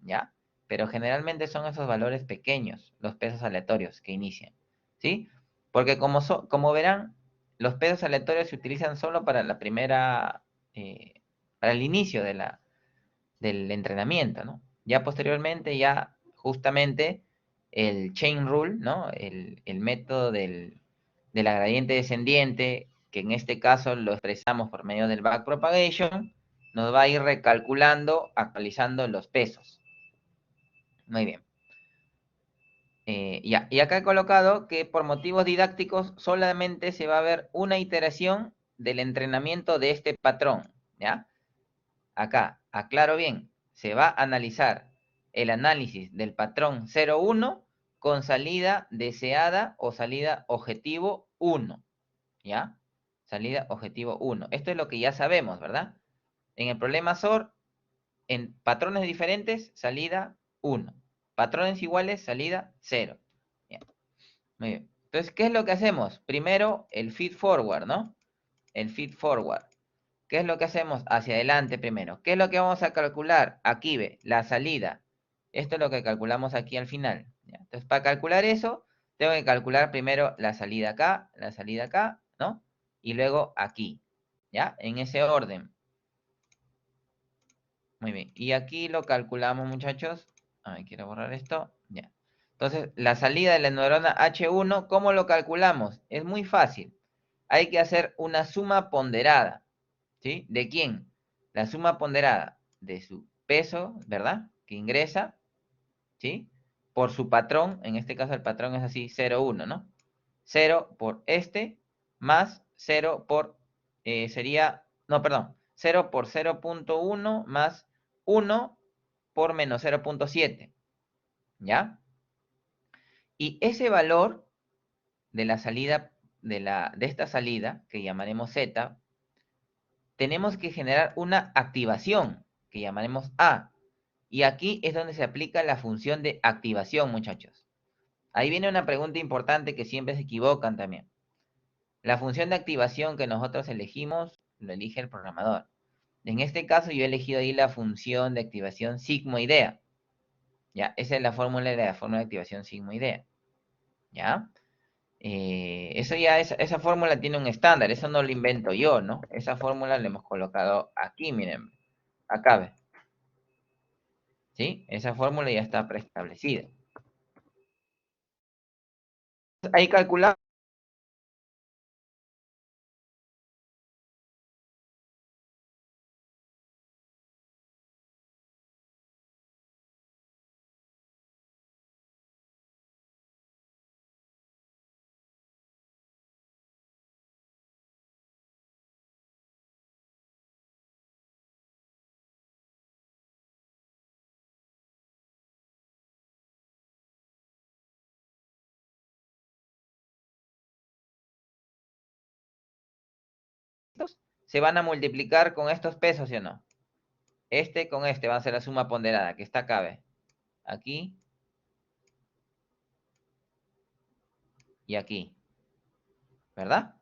¿ya? Pero generalmente son esos valores pequeños, los pesos aleatorios que inician, ¿sí? Porque como verán, los pesos aleatorios se utilizan solo para la primera, para el inicio del entrenamiento, ¿no? Ya posteriormente, ya justamente el chain rule, ¿no? El método de la gradiente descendiente, que en este caso lo expresamos por medio del backpropagation, nos va a ir recalculando, actualizando los pesos. Muy bien. Ya. Y acá he colocado que por motivos didácticos solamente se va a ver una iteración del entrenamiento de este patrón, ¿ya? Acá, aclaro bien, se va a analizar el análisis del patrón 0,1 con salida deseada o salida objetivo 1, ¿ya? salida objetivo 1. Esto es lo que ya sabemos, ¿verdad? En el problema SOR, en patrones diferentes, salida 1. Patrones iguales, salida 0. Bien. Muy bien. Entonces, ¿qué es lo que hacemos? Primero, el feed forward, ¿no? El feed forward. ¿Qué es lo que hacemos? Hacia adelante primero. ¿Qué es lo que vamos a calcular? Aquí ve, la salida. Esto es lo que calculamos aquí al final. ¿Ya? Entonces, para calcular eso, tengo que calcular primero la salida acá, ¿no? Y luego aquí. ¿Ya? En ese orden. Muy bien. Y aquí lo calculamos, muchachos. Ay, quiero borrar esto. Ya. Entonces, la salida de la neurona H1, ¿cómo lo calculamos? Es muy fácil. Hay que hacer una suma ponderada. ¿Sí? ¿De quién? La suma ponderada de su peso, ¿verdad? Que ingresa, ¿sí? Por su patrón, en este caso el patrón es así, 0,1, ¿no? 0 por este, más 0 por, sería, no, perdón, 0 por 0,1 más 1 por menos 0,7, ¿ya? Y ese valor de la salida, de esta salida, que llamaremos Z, tenemos que generar una activación, que llamaremos A. Y aquí es donde se aplica la función de activación, muchachos. Ahí viene una pregunta importante que siempre se equivocan también. La función de activación que nosotros elegimos, lo elige el programador. En este caso yo he elegido ahí la función de activación sigmoidea. ¿Ya? Esa es la fórmula de la fórmula de activación sigmoidea. ¿Ya? Eso ya, esa fórmula tiene un estándar, eso no lo invento yo, ¿no? Esa fórmula la hemos colocado aquí, miren. Acá, ¿ve? ¿Sí? Esa fórmula ya está preestablecida. Ahí calculamos estos, se van a multiplicar con estos pesos, ¿sí o no? Este con este va a ser la suma ponderada, que está acá, ¿ve? Aquí y aquí, ¿verdad?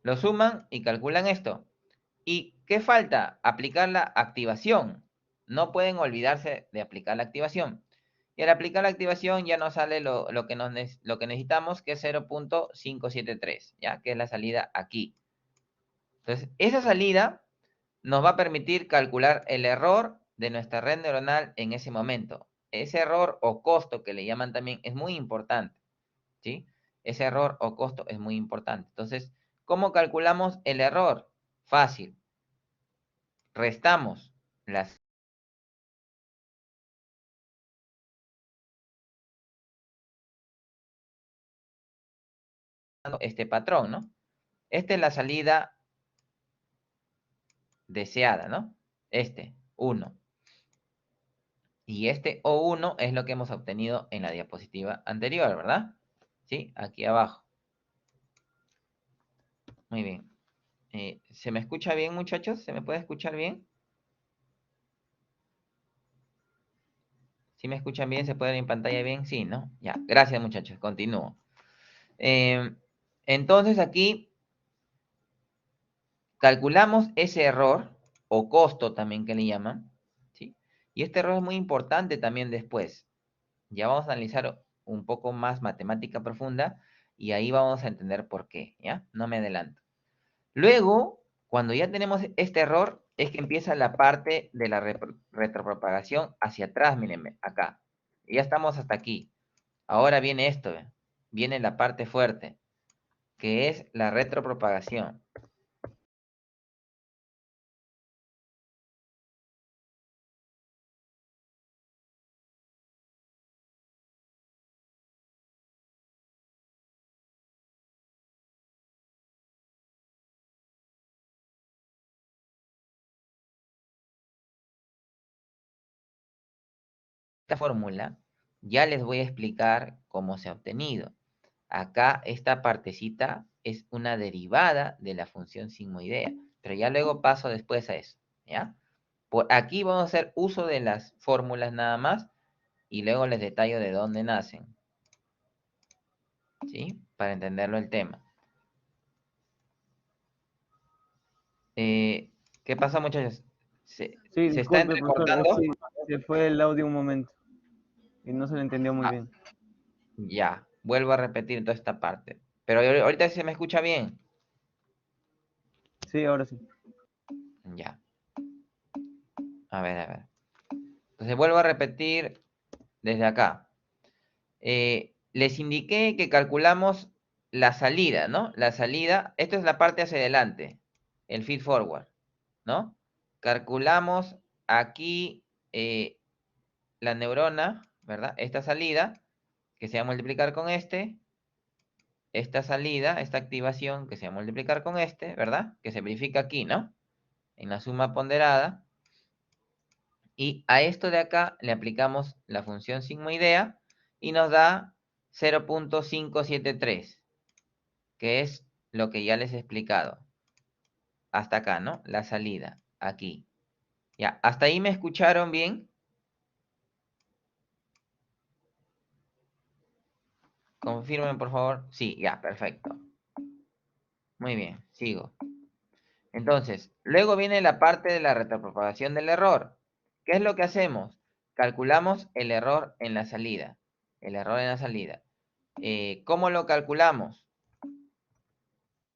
Lo suman y calculan esto. ¿Y qué falta? Aplicar la activación. No pueden olvidarse de aplicar la activación. Y al aplicar la activación ya nos sale lo que necesitamos, que es 0,573, ¿ya? Que es la salida aquí. Entonces, esa salida nos va a permitir calcular el error de nuestra red neuronal en ese momento. Ese error o costo que le llaman también es muy importante, ¿sí? Ese error o costo es muy importante. Entonces, ¿cómo calculamos el error? Fácil. Restamos las, este patrón, ¿no? Esta es la salida deseada, ¿no? Este, 1. Y este O1 es lo que hemos obtenido en la diapositiva anterior, ¿verdad? ¿Sí? Aquí abajo. Muy bien. ¿Se me escucha bien, muchachos? ¿Se me puede escuchar bien? ¿Sí me escuchan bien? ¿Se puede ver en pantalla bien? Sí, ¿no? Ya, gracias, muchachos. Continúo. Eh, entonces aquí calculamos ese error, o costo también que le llaman, ¿sí? Y este error es muy importante también después. Ya vamos a analizar un poco más matemática profunda y ahí vamos a entender por qué, ¿ya? No me adelanto. Luego, cuando ya tenemos este error, es que empieza la parte de la retropropagación hacia atrás, mírenme, acá. Y ya estamos hasta aquí. Ahora viene esto, ¿ve? Viene la parte fuerte, que es la retropropagación. Esta fórmula ya les voy a explicar cómo se ha obtenido. Acá esta partecita es una derivada de la función sigmoidea. Pero ya luego paso después a eso, ¿ya? Por aquí vamos a hacer uso de las fórmulas nada más y luego les detallo de dónde nacen, ¿sí? Para entenderlo el tema. ¿Qué pasa, muchachos? Sí, ¿Se está disculpe, profesor, es entrecortando? que se fue el audio un momento y no se le entendió muy Ah, bien. ya, vuelvo a repetir toda esta parte. Pero ahorita se me escucha bien. Sí, ahora sí. Ya, a ver, a ver. Entonces vuelvo a repetir desde acá. Les indiqué que calculamos la salida, ¿no? La salida, esto es la parte hacia adelante, el feed forward, ¿no? Calculamos aquí la neurona, ¿verdad? Esta salida, que se va a multiplicar con esta salida, esta activación, que se va a multiplicar con ¿verdad? Que se verifica aquí, ¿no? En la suma ponderada. Y a esto de acá le aplicamos la función sigmoidea y nos da 0.573, que es lo que ya les he explicado. Hasta acá, ¿no? La salida, aquí. Ya, ¿hasta ahí me escucharon bien? Confirmen, por favor. Sí, ya, perfecto. Muy bien, sigo. Entonces, luego viene la parte de la retropropagación del error. ¿Qué es lo que hacemos? Calculamos el error en la salida. El error en la salida. ¿Cómo lo calculamos?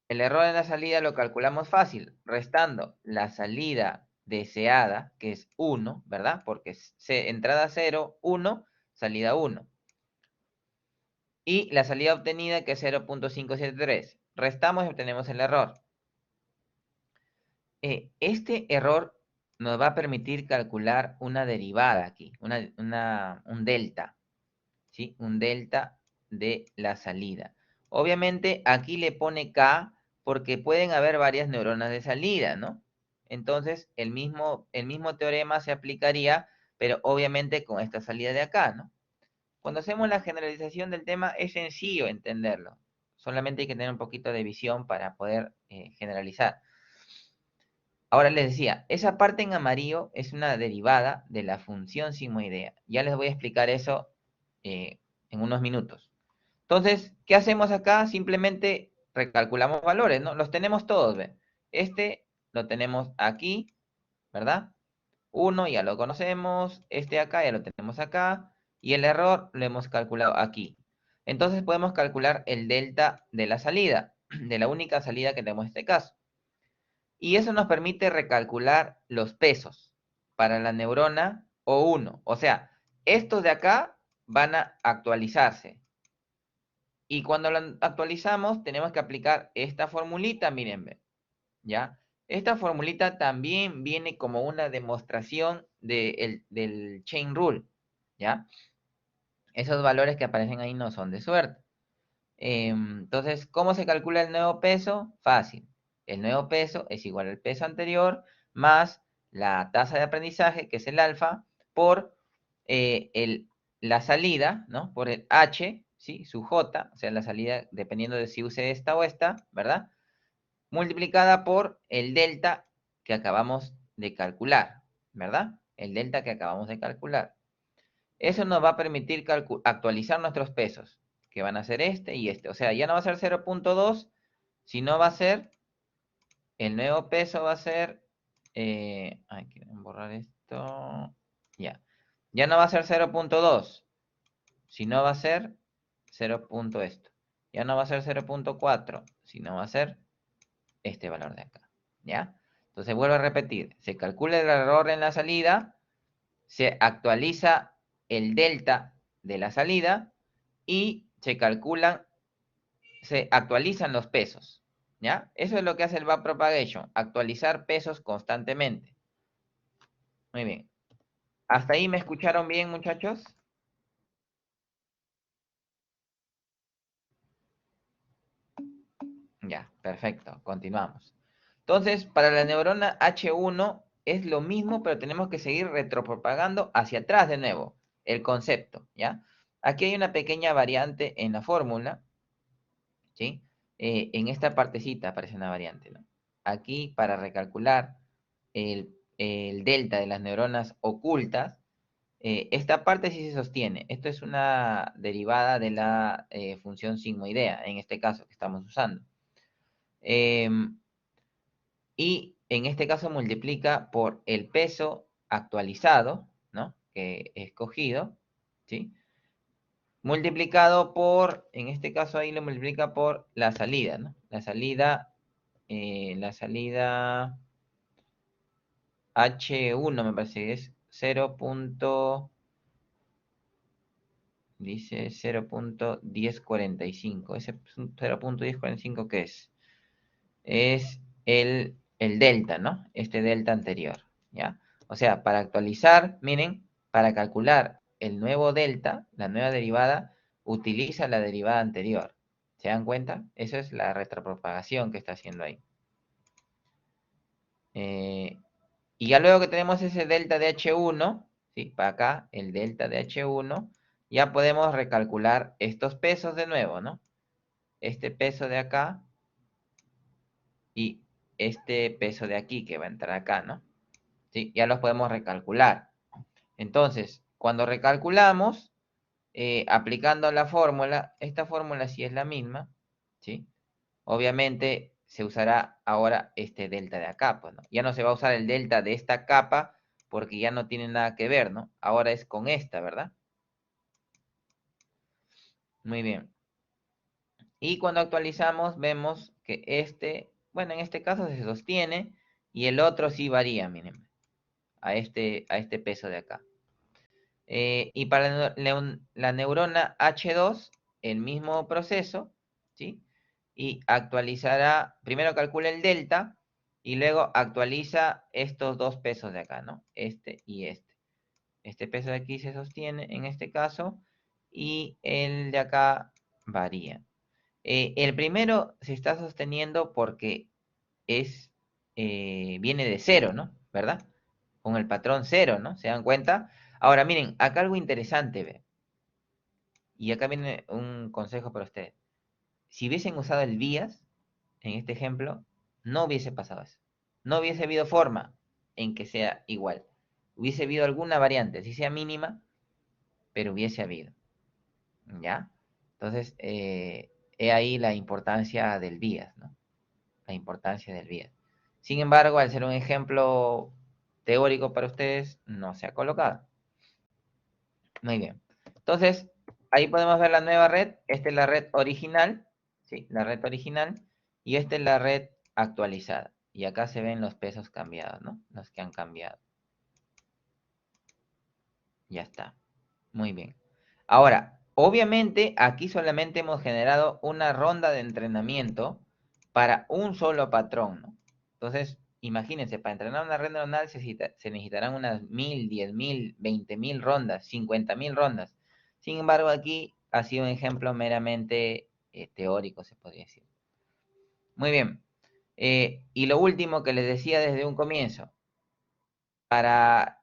El error en la salida lo calculamos fácil, restando la salida deseada, que es 1, ¿verdad? Porque es entrada 0, 1, salida 1. Y la salida obtenida, que es 0.573. Restamos y obtenemos el error. Este error nos va a permitir calcular una derivada aquí, un delta, ¿sí? Un delta de la salida. Obviamente aquí le pone K porque pueden haber varias neuronas de salida, ¿no? Entonces el mismo teorema se aplicaría, pero obviamente con esta salida de acá, ¿no? Cuando hacemos la generalización del tema es sencillo entenderlo. Solamente hay que tener un poquito de visión para poder generalizar. Ahora les decía, esa parte en amarillo es una derivada de la función sigmoidea. Ya les voy a explicar eso en unos minutos. Entonces, ¿qué hacemos acá? Simplemente recalculamos valores, ¿no? Los tenemos todos, ¿ven? Este lo tenemos aquí, ¿verdad? 1 ya lo conocemos, este acá ya lo tenemos acá, y el error lo hemos calculado aquí. Entonces podemos calcular el delta de la salida, de la única salida que tenemos en este caso. Y eso nos permite recalcular los pesos para la neurona O1. O sea, estos de acá van a actualizarse. Y cuando lo actualizamos, tenemos que aplicar esta formulita, miren, ¿ya? Esta formulita también viene como una demostración del chain rule, ¿ya? Esos valores que aparecen ahí no son de suerte. Entonces, ¿cómo se calcula el nuevo peso? Fácil. El nuevo peso es igual al peso anterior más la tasa de aprendizaje, que es el alfa, por la salida, ¿no? Por el H, ¿sí? Su J, o sea, la salida, dependiendo de si use esta o esta, ¿verdad? Multiplicada por el delta que acabamos de calcular, ¿verdad? El delta que acabamos de calcular. Eso nos va a permitir actualizar nuestros pesos, que van a ser este y este. O sea, ya no va a ser 0.2, sino va a ser, el nuevo peso va a ser, quieren borrar esto, ya. Ya no va a ser 0.2, sino va a ser 0. Esto. Ya no va a ser 0.4, sino va a ser este valor de acá, ¿ya? Entonces vuelvo a repetir, se calcula el error en la salida, se actualiza el delta de la salida y se actualizan los pesos, ¿ya? Eso es lo que hace el backpropagation, actualizar pesos constantemente. Muy bien. ¿Hasta ahí me escucharon bien, muchachos? Ya, perfecto, continuamos. Entonces, para la neurona H1 es lo mismo, pero tenemos que seguir retropropagando hacia atrás de nuevo el concepto, ¿ya? Aquí hay una pequeña variante en la fórmula, ¿sí? en esta partecita aparece una variante, ¿no? Aquí, para recalcular el delta de las neuronas ocultas, esta parte sí se sostiene. Esto es una derivada de la función sigmoidea, en este caso que estamos usando. Y en este caso multiplica por el peso actualizado, ¿no? Que he escogido, ¿sí? Multiplicado por, en este caso ahí lo multiplica por la salida, ¿no? La salida H1 me parece que es 0. Dice 0.1045. Ese 0.1045, ¿qué es? Es el delta, ¿no? Este delta anterior, ¿ya? O sea, para actualizar, miren, para calcular el nuevo delta, la nueva derivada, utiliza la derivada anterior. ¿Se dan cuenta? Eso es la retropropagación que está haciendo ahí. Y ya luego que tenemos ese delta de H1, ¿sí? Para acá, el delta de H1, ya podemos recalcular estos pesos de nuevo, ¿no? Este peso de acá y este peso de aquí que va a entrar acá, ¿no? ¿Sí? Ya los podemos recalcular. Entonces, cuando recalculamos, aplicando la fórmula, esta fórmula sí es la misma, ¿sí? Obviamente se usará ahora este delta de acá, pues, ¿no? Ya no se va a usar el delta de esta capa porque ya no tiene nada que ver, ¿no? Ahora es con esta, ¿verdad? Muy bien. Y cuando actualizamos, vemos que este, bueno, en este caso se sostiene y el otro sí varía, miren, a este peso de acá. Y para la neurona H2, el mismo proceso, ¿sí? Y actualizará, primero calcula el delta y luego actualiza estos dos pesos de acá, ¿no? Este y este. Este peso de aquí se sostiene en este caso y el de acá varía. El primero se está sosteniendo porque viene de cero, ¿no? ¿Verdad? Con el patrón cero, ¿no? ¿Se dan cuenta? Ahora, miren, acá algo interesante, ve. Y acá viene un consejo para ustedes. Si hubiesen usado el vías, en este ejemplo, no hubiese pasado eso. No hubiese habido forma en que sea igual. Hubiese habido alguna variante, si sea mínima, pero hubiese habido. ¿Ya? Entonces, he ahí la importancia del vías, ¿no? La importancia del vías. Sin embargo, al ser un ejemplo teórico para ustedes, no se ha colocado. Muy bien. Entonces, ahí podemos ver la nueva red. Esta es la red original, ¿sí? La red original. Y esta es la red actualizada. Y acá se ven los pesos cambiados, ¿no? Los que han cambiado. Ya está. Muy bien. Ahora, obviamente, aquí solamente hemos generado una ronda de entrenamiento para un solo patrón, ¿no? Entonces, imagínense, para entrenar una red neuronal se necesitarán unas 1000, 10.000, 20.000 rondas, 50.000 rondas. Sin embargo, aquí ha sido un ejemplo meramente teórico, se podría decir. Muy bien. Y lo último que les decía desde un comienzo, para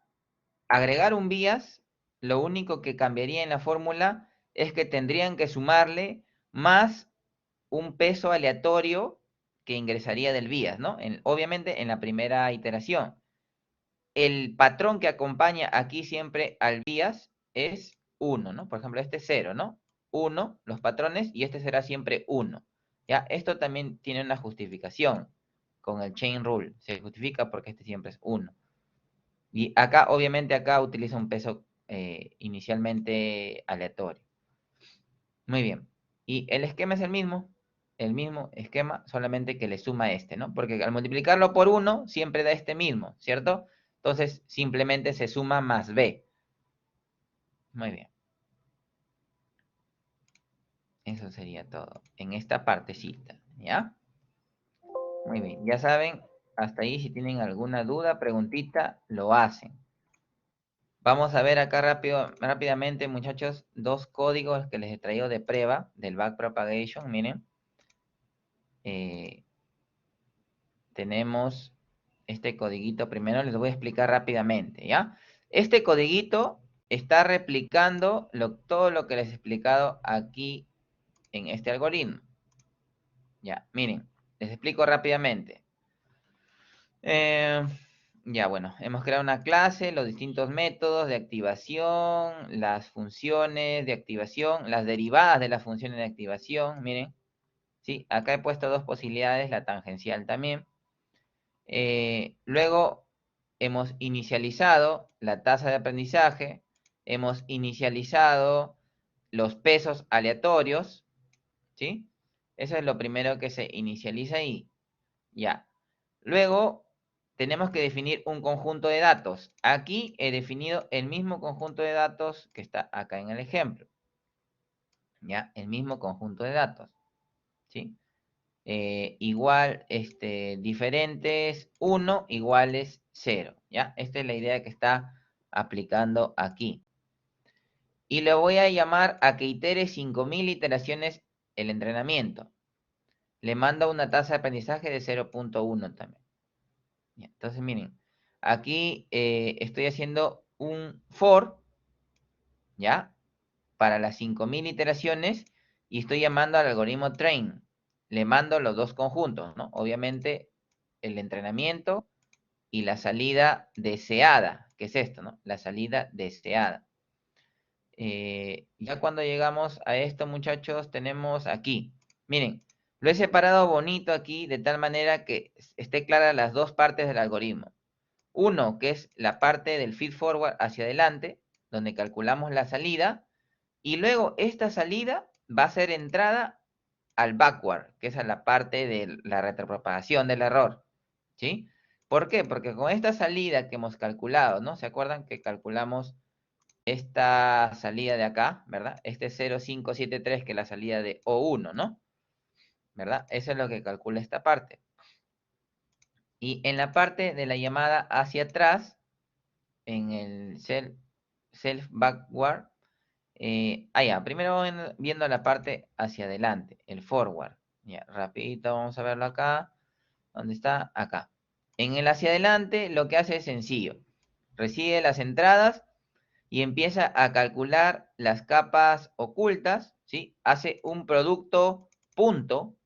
agregar un bias, lo único que cambiaría en la fórmula es que tendrían que sumarle más un peso aleatorio que ingresaría del bias, ¿no? Obviamente en la primera iteración. El patrón que acompaña aquí siempre al bias es 1, ¿no? Por ejemplo, este es 0, ¿no? 1, los patrones, y este será siempre 1. ¿Ya? Esto también tiene una justificación con el chain rule. Se justifica porque este siempre es 1. Y acá, obviamente, acá utiliza un peso inicialmente aleatorio. Muy bien. Y el esquema es el mismo esquema, solamente que le suma este, ¿no? Porque al multiplicarlo por 1, siempre da este mismo, ¿cierto? Entonces, simplemente se suma más b. Muy bien. Eso sería todo en esta partecita, ¿ya? Muy bien. Ya saben, hasta ahí si tienen alguna duda, preguntita, lo hacen. Vamos a ver acá rápidamente, muchachos, dos códigos que les he traído de prueba del backpropagation. Miren, tenemos este codiguito. Primero les voy a explicar rápidamente, ¿ya? Este codiguito está replicando todo lo que les he explicado aquí en este algoritmo. Ya, miren, les explico rápidamente. Ya, bueno, hemos creado una clase, los distintos métodos de activación, las funciones de activación, las derivadas de las funciones de activación, miren. Sí, acá he puesto dos posibilidades, la tangencial también. Luego hemos inicializado la tasa de aprendizaje, hemos inicializado los pesos aleatorios, ¿sí? Eso es lo primero que se inicializa ahí. Ya. Luego tenemos que definir un conjunto de datos. Aquí he definido el mismo conjunto de datos que está acá en el ejemplo. ¿Ya? El mismo conjunto de datos. ¿Sí? Igual, diferentes, 1 iguales 0. ¿Ya? Esta es la idea que está aplicando aquí. Y le voy a llamar a que itere 5000 iteraciones el entrenamiento. Le mando una tasa de aprendizaje de 0.1 también. Ya, entonces, miren, aquí estoy haciendo un for, ¿ya? Para las 5000 iteraciones y estoy llamando al algoritmo train. Le mando los dos conjuntos, ¿no? Obviamente, el entrenamiento y la salida deseada, que es esto, ¿no? La salida deseada. Ya cuando llegamos a esto, muchachos, tenemos aquí. Miren, lo he separado bonito aquí de tal manera que esté clara las dos partes del algoritmo. Uno, que es la parte del feed forward hacia adelante, donde calculamos la salida, y luego esta salida va a ser entrada al backward, que es a la parte de la retropropagación del error, ¿sí? ¿Por qué? Porque con esta salida que hemos calculado, ¿no? ¿Se acuerdan que calculamos esta salida de acá, ¿verdad? Este 0,573, que es la salida de O1, ¿no? ¿Verdad? Eso es lo que calcula esta parte. Y en la parte de la llamada hacia atrás, en el self backward, ya, primero vamos viendo la parte hacia adelante, el forward. Ya, rapidito vamos a verlo acá. ¿Dónde está? Acá. En el hacia adelante lo que hace es sencillo. Recibe las entradas y empieza a calcular las capas ocultas, ¿sí? Hace un producto punto.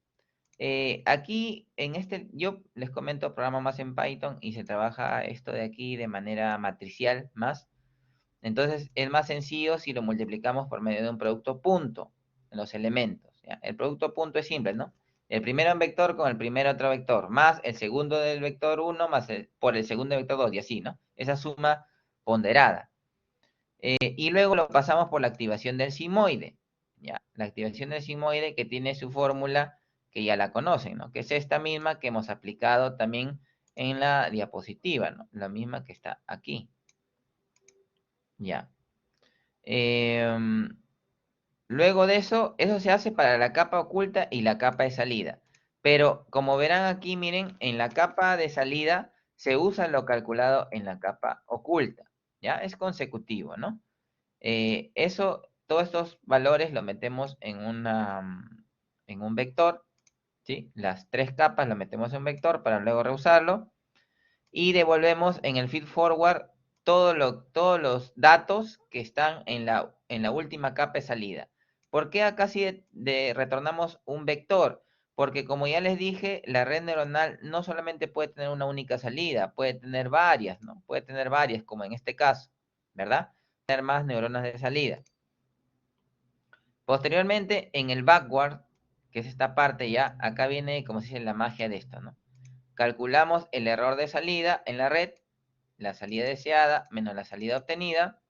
Aquí en yo les comento, programa más en Python y se trabaja esto de aquí de manera matricial más. Entonces es más sencillo si lo multiplicamos por medio de un producto punto en los elementos. ¿Ya? El producto punto es simple, ¿no? El primero en vector con el primer otro vector, más el segundo del vector 1 más por el segundo del vector 2 y así, ¿no? Esa suma ponderada. Y luego lo pasamos por la activación del sigmoide. ¿Ya? La activación del sigmoide que tiene su fórmula que ya la conocen, ¿no? Que es esta misma que hemos aplicado también en la diapositiva, ¿no? La misma que está aquí. Ya. Luego de eso se hace para la capa oculta y la capa de salida. Pero como verán aquí, miren, en la capa de salida se usa lo calculado en la capa oculta. ¿Ya? Es consecutivo, ¿no? Todos estos valores lo metemos en un vector, ¿sí? Las tres capas lo metemos en un vector para luego reusarlo. Y devolvemos en el feed forward todos los datos que están en la última capa de salida. ¿Por qué acá sí retornamos un vector? Porque como ya les dije, la red neuronal no solamente puede tener una única salida, puede tener varias, ¿no? Puede tener varias, como en este caso, ¿verdad? Tener más neuronas de salida. Posteriormente, en el backward, que es esta parte ya, acá viene, como se dice, la magia de esto, ¿no? Calculamos el error de salida en la red, la salida deseada menos la salida obtenida.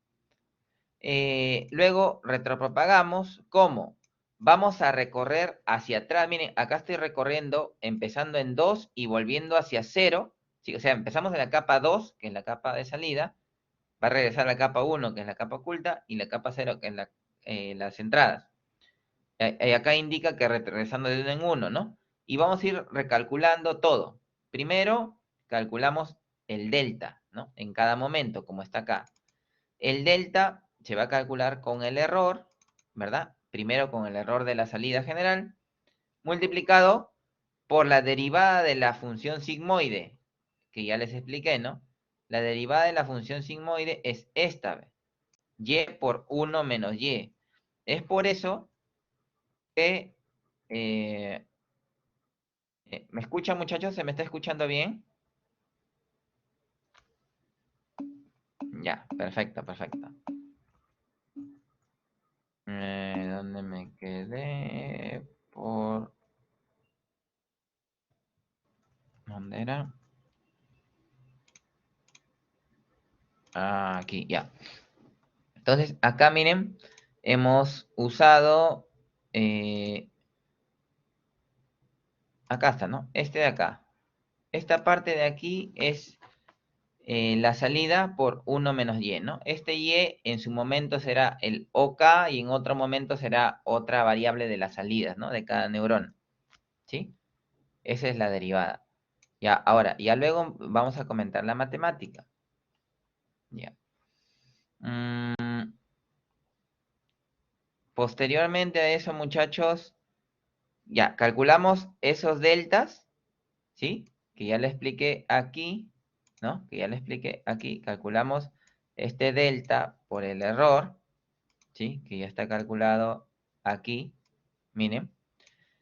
Luego retropropagamos. ¿Cómo? Vamos a recorrer hacia atrás. Miren, acá estoy recorriendo, empezando en 2 y volviendo hacia 0. ¿Sí? O sea, empezamos en la capa 2, que es la capa de salida. Va a regresar a la capa 1, que es la capa oculta, y la capa 0, que es las entradas. Acá indica que regresando de 1 en 1, ¿no? Y vamos a ir recalculando todo. Primero, calculamos el delta, ¿no? En cada momento, como está acá. El delta se va a calcular con el error, ¿verdad? Primero con el error de la salida general, multiplicado por la derivada de la función sigmoide, que ya les expliqué, ¿no? La derivada de la función sigmoide es esta, y por 1 menos y. Es por eso que ¿Me escuchan, muchachos? ¿Se me está escuchando bien? Ya, perfecto, perfecto. ¿Dónde me quedé? ¿Dónde era? Aquí, ya. Entonces, acá miren, hemos usado, acá está, ¿no? Este de acá. Esta parte de aquí es la salida por 1 menos y, ¿no? Este y en su momento será el OK y en otro momento será otra variable de las salidas, ¿no? De cada neurona, ¿sí? Esa es la derivada. Ya, ahora, ya luego vamos a comentar la matemática. Ya. Posteriormente a eso, muchachos, ya calculamos esos deltas, ¿sí? Que ya le expliqué aquí, ¿no? Que ya le expliqué aquí, calculamos este delta por el error, ¿sí? Que ya está calculado aquí, miren.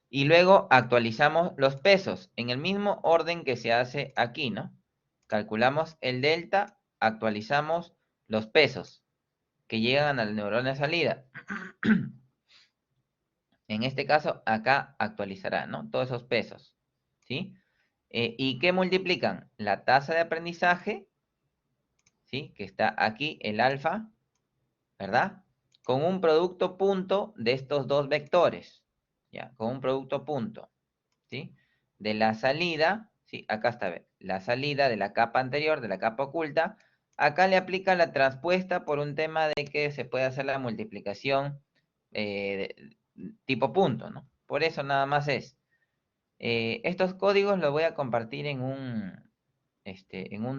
Y luego actualizamos los pesos en el mismo orden que se hace aquí, ¿no? Calculamos el delta, actualizamos los pesos que llegan al neurona de salida. En este caso, acá actualizará, ¿no? Todos esos pesos, ¿sí? ¿Y qué multiplican? La tasa de aprendizaje, ¿sí? Que está aquí, el alfa, ¿verdad? Con un producto punto de estos dos vectores, ¿ya? Con un producto punto, ¿sí? De la salida, ¿sí? Acá está, ¿ve? La salida de la capa anterior, de la capa oculta. Acá le aplica la transpuesta por un tema de que se puede hacer la multiplicación tipo punto, ¿no? Por eso nada más es. Estos códigos los voy a compartir en un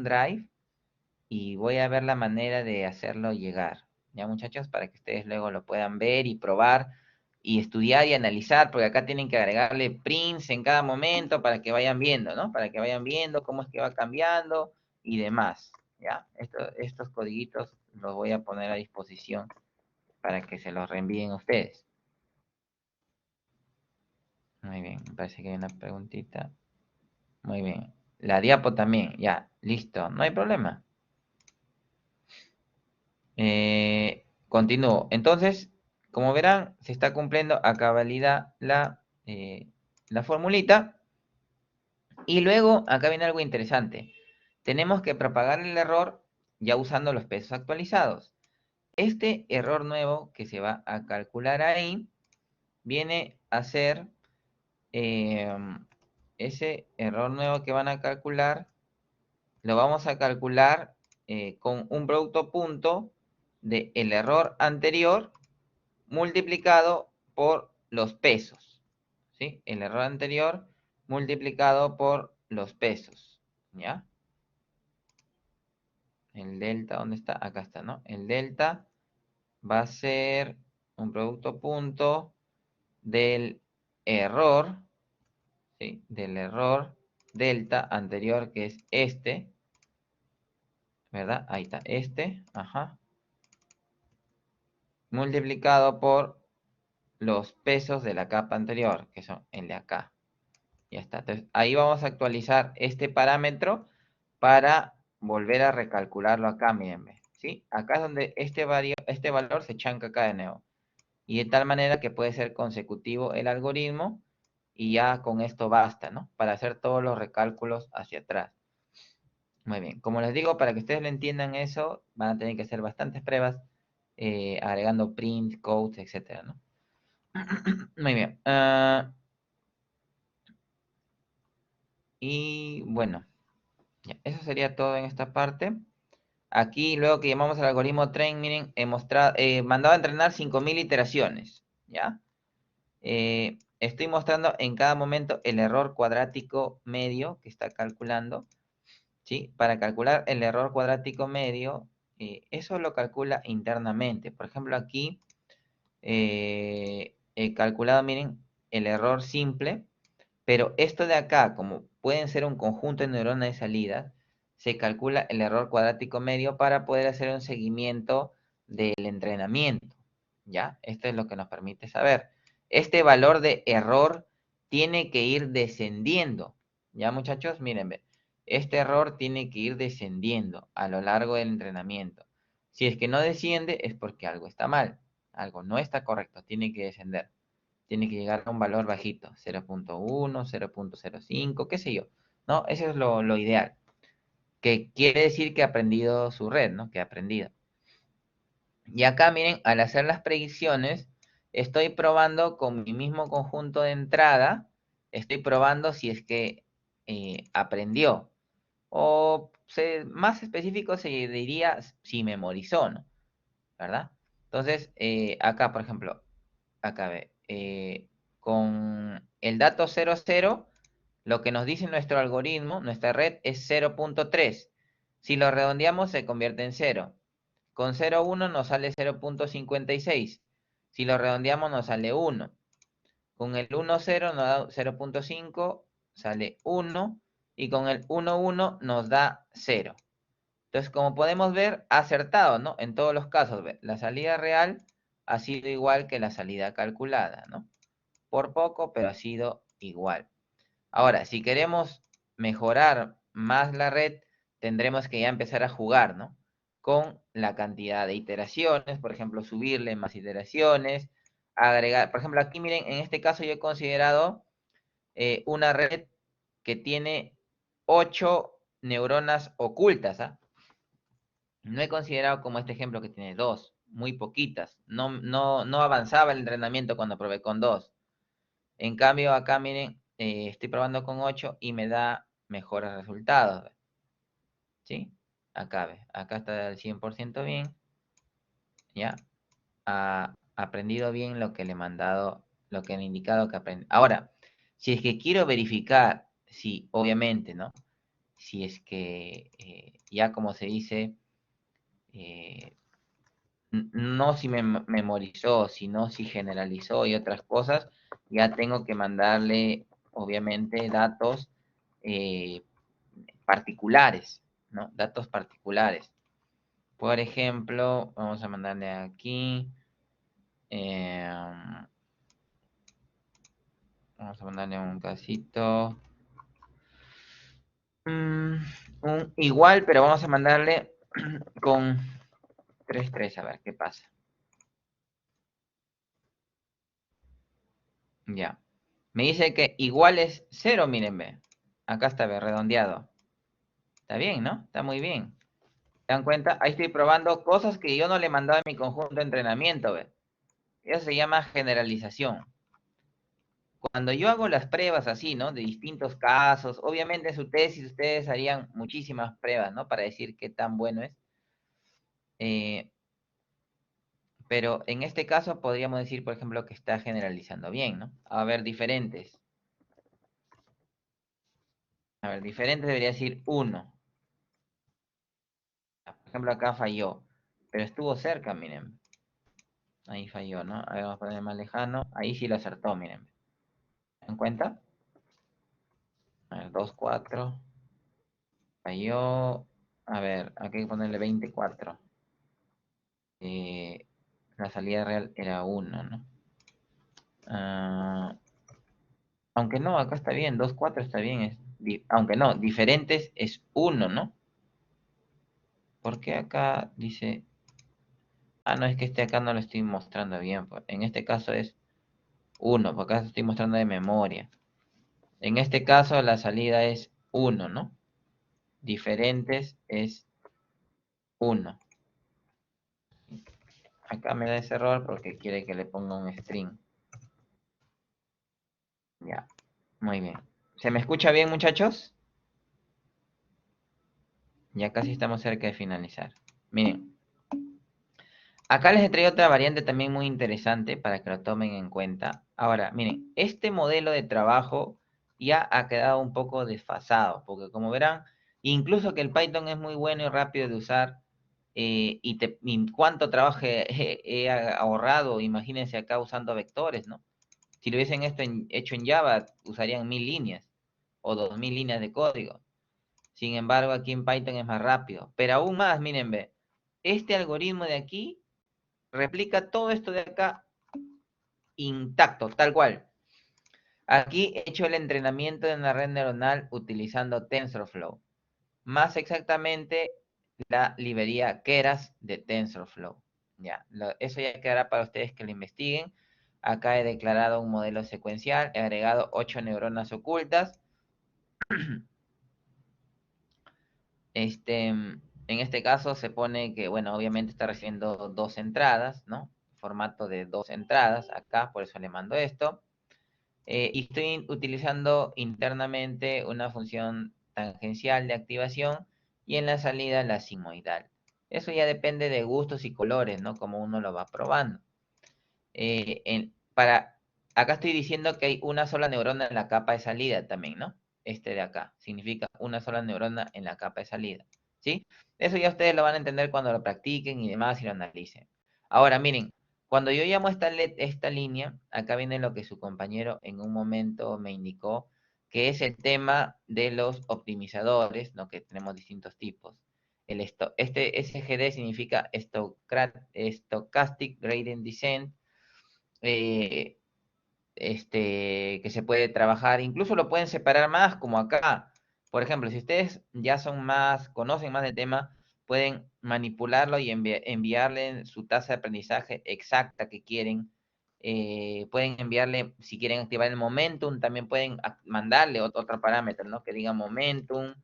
drive y voy a ver la manera de hacerlo llegar, ¿ya, muchachos? Para que ustedes luego lo puedan ver y probar y estudiar y analizar, porque acá tienen que agregarle prints en cada momento para que vayan viendo, ¿no? Para que vayan viendo cómo es que va cambiando y demás, ¿ya? Estos codiguitos los voy a poner a disposición para que se los reenvíen a ustedes. Muy bien, me parece que hay una preguntita. Muy bien. La diapo también, ya, listo, no hay problema. Continúo. Entonces, como verán, se está cumpliendo a cabalidad la formulita. Y luego, acá viene algo interesante. Tenemos que propagar el error ya usando los pesos actualizados. Este error nuevo que se va a calcular ahí viene a ser ese error nuevo que van a calcular. Lo vamos a calcular con un producto punto del error anterior multiplicado por los pesos, ¿sí? El error anterior multiplicado por los pesos, ¿ya? El delta, ¿dónde está? Acá está, ¿no? El delta va a ser un producto punto del error, ¿sí? Del error delta anterior, que es este, ¿verdad? Ahí está, este, ajá. Multiplicado por los pesos de la capa anterior, que son el de acá. Ya está. Entonces, ahí vamos a actualizar este parámetro para volver a recalcularlo acá, miren, ¿sí? Acá es donde este valor se chanca acá de nuevo. Y de tal manera que puede ser consecutivo el algoritmo y ya con esto basta, ¿no? Para hacer todos los recálculos hacia atrás. Muy bien. Como les digo, para que ustedes lo entiendan eso, van a tener que hacer bastantes pruebas agregando prints, codes, etcétera, ¿no? Muy bien. Y bueno, ya, eso sería todo en esta parte. Aquí, luego que llamamos al algoritmo train, miren, he mandado a entrenar 5000 iteraciones, ¿ya? Estoy mostrando en cada momento el error cuadrático medio que está calculando, ¿sí? Para calcular el error cuadrático medio, eso lo calcula internamente. Por ejemplo, aquí he calculado, miren, el error simple, pero esto de acá, como pueden ser un conjunto de neuronas de salida, se calcula el error cuadrático medio para poder hacer un seguimiento del entrenamiento, ¿ya? Esto es lo que nos permite saber. Este valor de error tiene que ir descendiendo. ¿Ya, muchachos? Miren, ve, este error tiene que ir descendiendo a lo largo del entrenamiento. Si es que no desciende, es porque algo está mal. Algo no está correcto, tiene que descender. Tiene que llegar a un valor bajito, 0.1, 0.05, qué sé yo. ¿No? Eso es lo ideal. Que quiere decir que ha aprendido su red, ¿no? Que ha aprendido. Y acá, miren, al hacer las predicciones, estoy probando con mi mismo conjunto de entrada, estoy probando si es que aprendió. O más específico se diría si memorizó, ¿no? ¿Verdad? Entonces, acá, por ejemplo, acá ve, con el dato 00, lo que nos dice nuestro algoritmo, nuestra red, es 0.3. Si lo redondeamos, se convierte en 0. Con 0,1 nos sale 0.56. Si lo redondeamos, nos sale 1. Con el 1,0 nos da 0.5, sale 1. Y con el 1,1 nos da 0. Entonces, como podemos ver, ha acertado, ¿no? En todos los casos, la salida real ha sido igual que la salida calculada, ¿no? Por poco, pero ha sido igual. Ahora, si queremos mejorar más la red, tendremos que ya empezar a jugar, ¿no? Con la cantidad de iteraciones, por ejemplo, subirle más iteraciones, agregar, por ejemplo, aquí miren, en este caso yo he considerado una red que tiene 8 neuronas ocultas, ¿ah? No he considerado como este ejemplo que tiene 2, muy poquitas. No avanzaba el entrenamiento cuando probé con 2. En cambio, acá miren, estoy probando con 8 y me da mejores resultados. ¿Sí? Acá, acá está al 100% bien. ¿Ya? Ha aprendido bien lo que le he mandado, lo que han indicado que aprende. Ahora, si es que quiero verificar, si obviamente, ¿no? Si es que ya como se dice, eh, no si memorizó, sino si generalizó y otras cosas, ya tengo que mandarle, obviamente, datos eh, particulares, ¿no? Datos particulares. Por ejemplo, vamos a mandarle aquí, eh, vamos a mandarle un casito, un igual, pero vamos a mandarle con 3,3, a ver qué pasa. Ya. Me dice que igual es 0, miren, ve. Acá está, ve, redondeado. Está bien, ¿no? Está muy bien. ¿Se dan cuenta? Ahí estoy probando cosas que yo no le mandaba en mi conjunto de entrenamiento, ve. Eso se llama generalización. Cuando yo hago las pruebas así, ¿no? De distintos casos, obviamente en su tesis ustedes harían muchísimas pruebas, ¿no? Para decir qué tan bueno es. Eh, pero en este caso podríamos decir, por ejemplo, que está generalizando bien, ¿no? A ver, diferentes. A ver, diferentes debería decir 1. Por ejemplo, acá falló, pero estuvo cerca, miren. Ahí falló, ¿no? A ver, vamos a poner más lejano. Ahí sí lo acertó, miren. ¿Se dan cuenta? A ver, 2,4. Falló. A ver, aquí hay que ponerle 24. Eh, la salida real era 1, ¿no? Ah, aunque no, acá está bien. 2,4 está bien. Aunque no, diferentes es 1, ¿no? ¿Por qué acá dice? Ah, no, es que este acá no lo estoy mostrando bien, pues. En este caso es 1, porque acá estoy mostrando de memoria. En este caso la salida es 1, ¿no? Diferentes es 1. Acá me da ese error porque quiere que le ponga un string. Ya, muy bien. ¿Se me escucha bien, muchachos? Ya casi estamos cerca de finalizar. Miren, acá les he traído otra variante también muy interesante para que lo tomen en cuenta. Ahora, miren, este modelo de trabajo ya ha quedado un poco desfasado, porque como verán, incluso que el Python es muy bueno y rápido de usar, y cuánto trabajo he ahorrado, imagínense acá usando vectores, ¿no? Si lo hubiesen hecho en Java, usarían 1000 líneas o 2000 líneas de código. Sin embargo, aquí en Python es más rápido. Pero aún más, miren, ve, este algoritmo de aquí replica todo esto de acá intacto, tal cual. Aquí he hecho el entrenamiento de una red neuronal utilizando TensorFlow. Más exactamente, la librería Keras de TensorFlow. Ya, eso ya quedará para ustedes que lo investiguen. Acá he declarado un modelo secuencial, he agregado 8 neuronas ocultas. En este caso se pone que, bueno, obviamente está recibiendo 2 entradas, ¿no? Formato de 2 entradas acá, por eso le mando esto. Y estoy utilizando internamente una función tangencial de activación y en la salida la sigmoidal. Eso ya depende de gustos y colores, ¿no? Como uno lo va probando. Acá estoy diciendo que hay una sola neurona en la capa de salida también, ¿no? Este de acá significa una sola neurona en la capa de salida, ¿sí? Eso ya ustedes lo van a entender cuando lo practiquen y demás y lo analicen. Ahora, miren, cuando yo llamo esta línea, acá viene lo que su compañero en un momento me indicó, que es el tema de los optimizadores, ¿no? Que tenemos distintos tipos. Este SGD significa Stochastic Gradient Descent, eh, que se puede trabajar, incluso lo pueden separar más, como acá. Por ejemplo, si ustedes ya conocen más del tema, pueden manipularlo y enviarle su tasa de aprendizaje exacta que quieren. Pueden enviarle, si quieren activar el momentum, también pueden mandarle otro parámetro, ¿no? Que diga momentum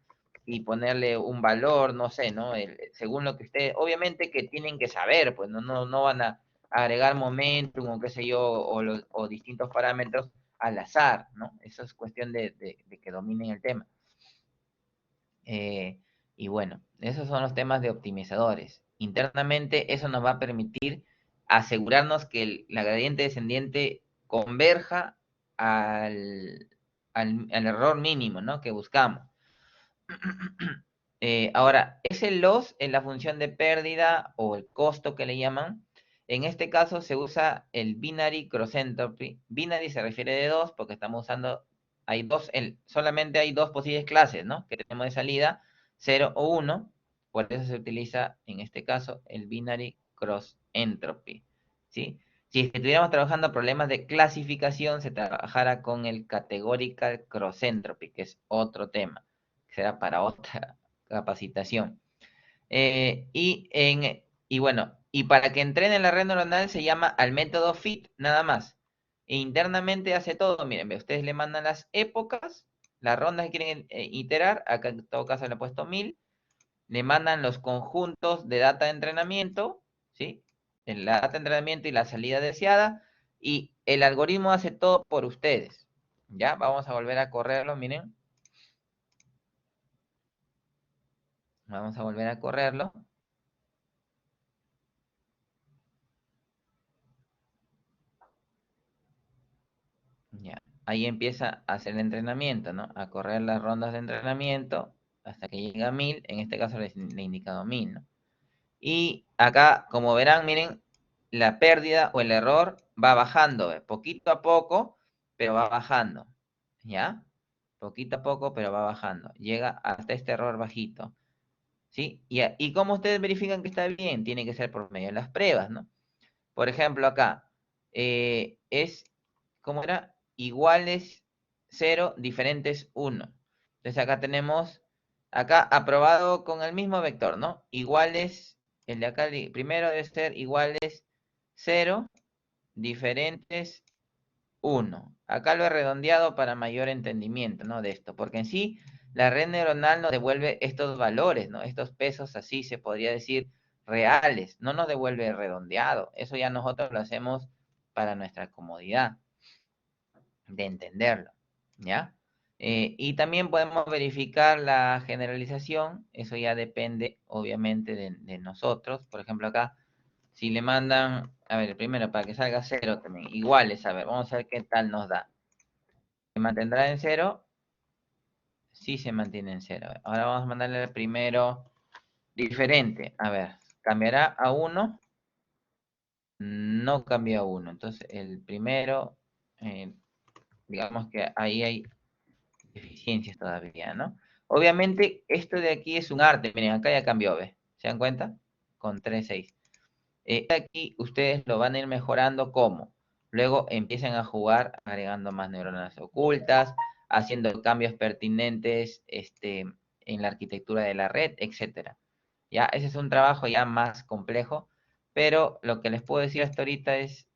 y ponerle un valor, no sé, ¿no? Según lo que ustedes, obviamente que tienen que saber, pues no van a agregar momentum o qué sé yo, o distintos parámetros al azar, ¿no? Eso es cuestión de que dominen el tema. Y bueno, esos son los temas de optimizadores. Internamente eso nos va a permitir asegurarnos que la gradiente descendiente converja al error mínimo, ¿no? Que buscamos. Ahora, ese loss en la función de pérdida o el costo que le llaman. En este caso se usa el binary cross entropy. Binary se refiere de 2 porque estamos usando, solamente hay 2 posibles clases, ¿no? Que tenemos de salida, 0 o 1. Por eso se utiliza en este caso el binary cross entropy, ¿sí? Si es que estuviéramos trabajando problemas de clasificación, se trabajara con el categorical cross entropy, que es otro tema, que será para otra capacitación. Y bueno, y para que entrene la red neuronal se llama al método FIT, nada más. E internamente hace todo. Miren, ustedes le mandan las épocas, las rondas que quieren iterar, acá en todo caso le he puesto 1000, le mandan los conjuntos de data de entrenamiento, ¿sí? La data de entrenamiento y la salida deseada, y el algoritmo hace todo por ustedes. Ya, vamos a volver a correrlo, miren. Vamos a volver a correrlo. Ya. Ahí empieza a hacer el entrenamiento, ¿no? A correr las rondas de entrenamiento hasta que llega a 1000. En este caso le he indicado 1000, ¿no? Y acá, como verán, miren, la pérdida o el error va bajando, poquito a poco, pero va bajando, ¿ya? Poquito a poco, pero va bajando. Llega hasta este error bajito, ¿sí? Y cómo ustedes verifican que está bien, tiene que ser por medio de las pruebas, ¿no? Por ejemplo, acá, ¿cómo era? Iguales 0, diferentes 1. Entonces acá tenemos, acá aprobado con el mismo vector, ¿no? Iguales, el de acá primero debe ser iguales 0, diferentes 1. Acá lo he redondeado para mayor entendimiento, ¿no? De esto, porque en sí la red neuronal nos devuelve estos valores, ¿no? Estos pesos así se podría decir reales, no nos devuelve redondeado. Eso ya nosotros lo hacemos para nuestra comodidad de entenderlo, ¿ya? Y también podemos verificar la generalización, eso ya depende obviamente de nosotros. Por ejemplo, acá, si le mandan, a ver, primero para que salga 0 también, iguales, a ver, vamos a ver qué tal nos da. ¿Se mantendrá en 0? Sí se mantiene en 0. Ahora vamos a mandarle el primero diferente. A ver, ¿cambiará a 1? No cambió a 1. Entonces, el primero, digamos que ahí hay deficiencias todavía, ¿no? Obviamente, esto de aquí es un arte. Miren, acá ya cambió, ¿ves? ¿Se dan cuenta? Con 3.6. Aquí ustedes lo van a ir mejorando, ¿cómo? luego empiezan a jugar agregando más neuronas ocultas, haciendo cambios pertinentes en la arquitectura de la red, etcétera. Ya, ese es un trabajo ya más complejo, pero lo que les puedo decir hasta ahorita es,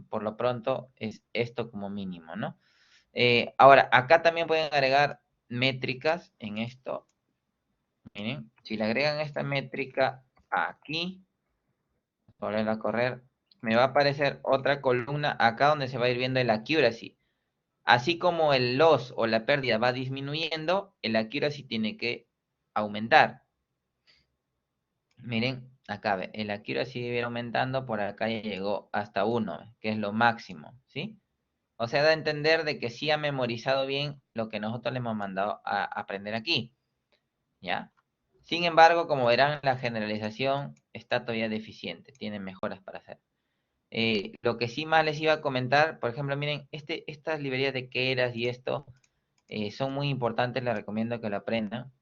por lo pronto, es esto como mínimo, ¿no? Ahora, acá también pueden agregar métricas en esto. Miren, si le agregan esta métrica aquí, volver a correr, me va a aparecer otra columna acá donde se va a ir viendo el accuracy. Así como el loss o la pérdida va disminuyendo, el accuracy tiene que aumentar. Miren, acá ve, el accuracy debe ir aumentando, por acá ya llegó hasta 1, que es lo máximo, ¿sí? O sea, da a entender de que sí ha memorizado bien lo que nosotros le hemos mandado a aprender aquí, ¿ya? Sin embargo, como verán, la generalización está todavía deficiente, tiene mejoras para hacer. Lo que sí más les iba a comentar, por ejemplo, miren, estas librerías de Keras y esto son muy importantes, les recomiendo que lo aprendan.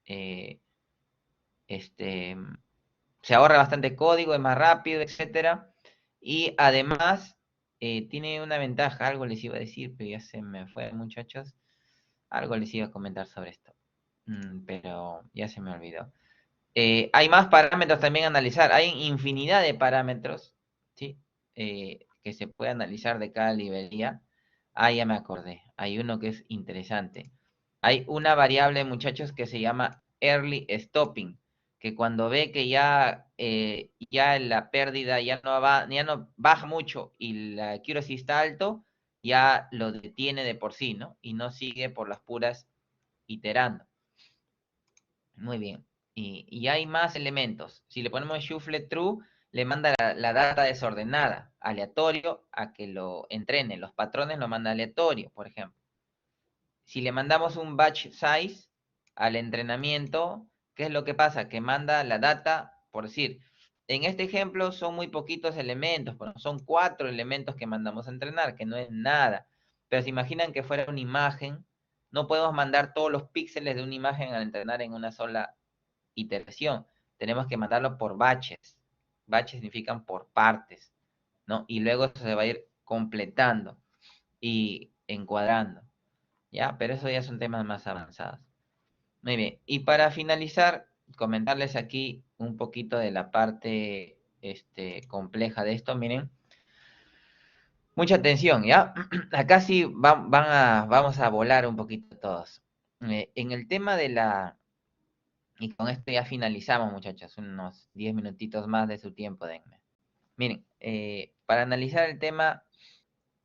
Eh, este, Se ahorra bastante código, es más rápido, etcétera. Y además tiene una ventaja, algo les iba a decir, pero ya se me fue, muchachos. Algo les iba a comentar sobre esto, pero ya se me olvidó. Hay más parámetros también a analizar. Hay infinidad de parámetros, ¿sí? Que se puede analizar de cada librería. Ah, ya me acordé. Hay uno que es interesante. Hay una variable, muchachos, que se llama early stopping, que cuando ve que ya la pérdida ya no baja mucho y la accuracy está alto, ya lo detiene de por sí, ¿no? Y no sigue por las puras iterando. Muy bien. Y hay más elementos. Si le ponemos shuffle true, le manda la data desordenada, aleatorio, a que lo entrene. Los patrones lo manda aleatorio, por ejemplo. Si le mandamos un batch size al entrenamiento, ¿qué es lo que pasa? Que manda la data, por decir, en este ejemplo son muy poquitos elementos, bueno, son 4 elementos que mandamos a entrenar, que no es nada. Pero se imaginan que fuera una imagen, no podemos mandar todos los píxeles de una imagen al entrenar en una sola iteración. Tenemos que mandarlo por batches. Batches significan por partes, ¿no? Y luego eso se va a ir completando y encuadrando, ¿ya? Pero eso ya son temas más avanzados. Muy bien. Y para finalizar, comentarles aquí un poquito de la parte compleja de esto. Miren, mucha atención, ¿ya? Acá sí vamos a volar un poquito todos. En el tema de y con esto ya finalizamos, muchachos, unos 10 minutitos más de su tiempo, denme. Miren, para analizar el tema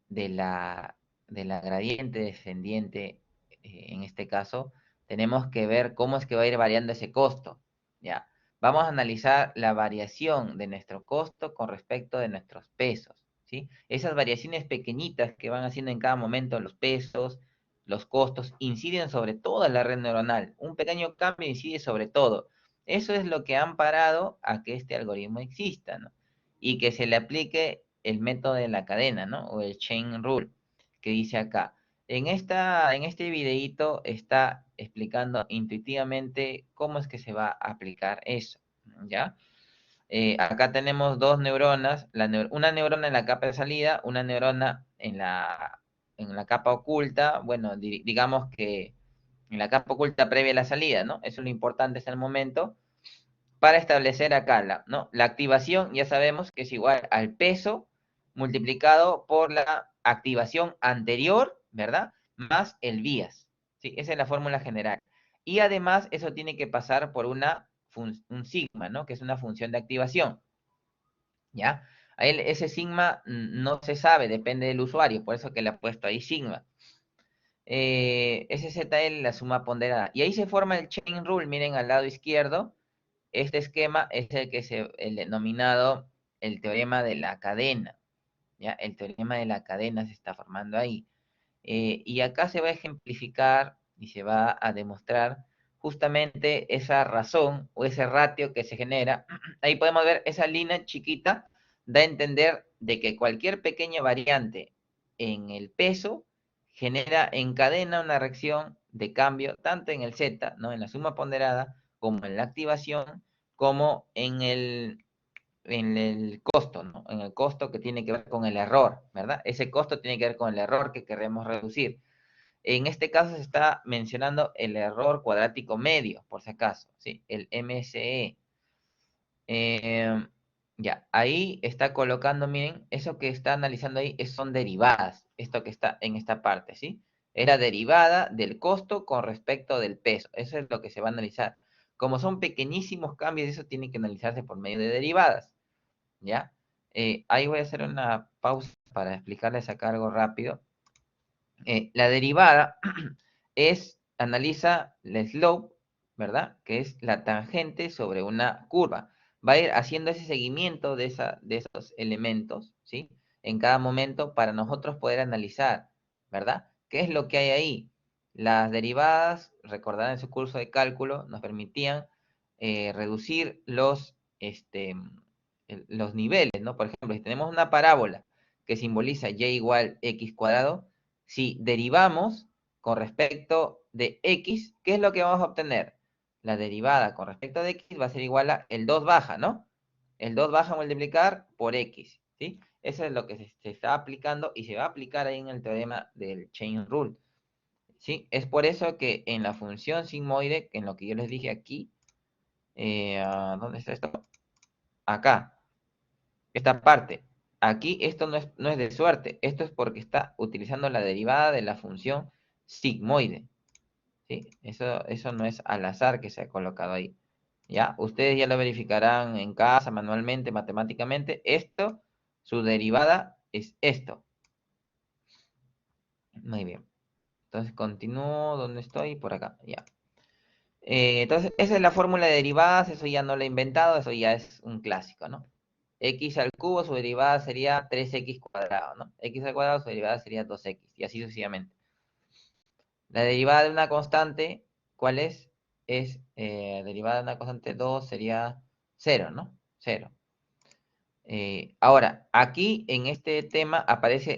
de la gradiente descendiente, en este caso, tenemos que ver cómo es que va a ir variando ese costo, ¿ya? Vamos a analizar la variación de nuestro costo con respecto de nuestros pesos, ¿sí? Esas variaciones pequeñitas que van haciendo en cada momento los pesos, los costos, inciden sobre toda la red neuronal. Un pequeño cambio incide sobre todo. Eso es lo que han parado a que este algoritmo exista, ¿no? Y que se le aplique el método de la cadena, ¿no? O el chain rule, que dice acá. En este videíto está explicando intuitivamente cómo es que se va a aplicar eso, ¿ya? Acá tenemos dos neuronas, una neurona en la capa de salida, una neurona en la capa oculta, bueno, digamos que en la capa oculta previa a la salida, ¿no? Eso es lo importante hasta el momento, para establecer acá ¿no? La activación ya sabemos que es igual al peso multiplicado por la activación anterior, ¿verdad? Más el bias, ¿sí? Esa es la fórmula general. Y además eso tiene que pasar por un sigma, ¿no? Que es una función de activación, ¿ya? Ese sigma no se sabe, depende del usuario, por eso que le he puesto ahí sigma. SZL, la suma ponderada. Y ahí se forma el chain rule, miren al lado izquierdo. Este esquema es el denominado el teorema de la cadena, ¿ya? El teorema de la cadena se está formando ahí. Y acá se va a ejemplificar y se va a demostrar justamente esa razón o ese ratio que se genera. Ahí podemos ver esa línea chiquita, da a entender de que cualquier pequeña variante en el peso encadena una reacción de cambio tanto en el Z, ¿no? En la suma ponderada, como en la activación, como en el costo, ¿no? En el costo que tiene que ver con el error, ¿verdad? Ese costo tiene que ver con el error que queremos reducir. En este caso se está mencionando el error cuadrático medio, por si acaso, ¿sí? El MSE. Eh, ya, ahí está colocando, miren, eso que está analizando ahí son derivadas, esto que está en esta parte, ¿sí? Es la derivada del costo con respecto del peso, eso es lo que se va a analizar. Como son pequeñísimos cambios, eso tiene que analizarse por medio de derivadas, ¿ya? Ahí voy a hacer una pausa para explicarles acá algo rápido. La derivada analiza el slope, ¿verdad? Que es la tangente sobre una curva. Va a ir haciendo ese seguimiento de esos elementos, ¿sí? En cada momento para nosotros poder analizar, ¿verdad? ¿Qué es lo que hay ahí? Las derivadas, recordarán en su curso de cálculo, nos permitían reducir los niveles, ¿no? Por ejemplo, si tenemos una parábola que simboliza y igual x cuadrado, si derivamos con respecto de x, ¿qué es lo que vamos a obtener? La derivada con respecto de x va a ser igual a el 2 baja, ¿no? El 2 baja multiplicar por x, ¿sí? Eso es lo que se está aplicando y se va a aplicar ahí en el teorema del chain rule, ¿sí? Es por eso que en la función sigmoide, en lo que yo les dije aquí, ¿dónde está esto? Acá, esta parte. Aquí esto no es de suerte, esto es porque está utilizando la derivada de la función sigmoide. ¿Sí? Eso no es al azar que se ha colocado ahí. ¿Ya? Ustedes ya lo verificarán en casa, manualmente, matemáticamente. Esto, su derivada es esto. Muy bien. Entonces continúo donde estoy, por acá. Ya. Entonces, esa es la fórmula de derivadas, eso ya no lo he inventado, eso ya es un clásico, ¿no? X al cubo, su derivada sería 3x cuadrado, ¿no? X al cuadrado, su derivada sería 2x, y así sucesivamente. La derivada de una constante, ¿cuál es? Es derivada de una constante 2 sería 0, ¿no? 0. Ahora, aquí en este tema aparece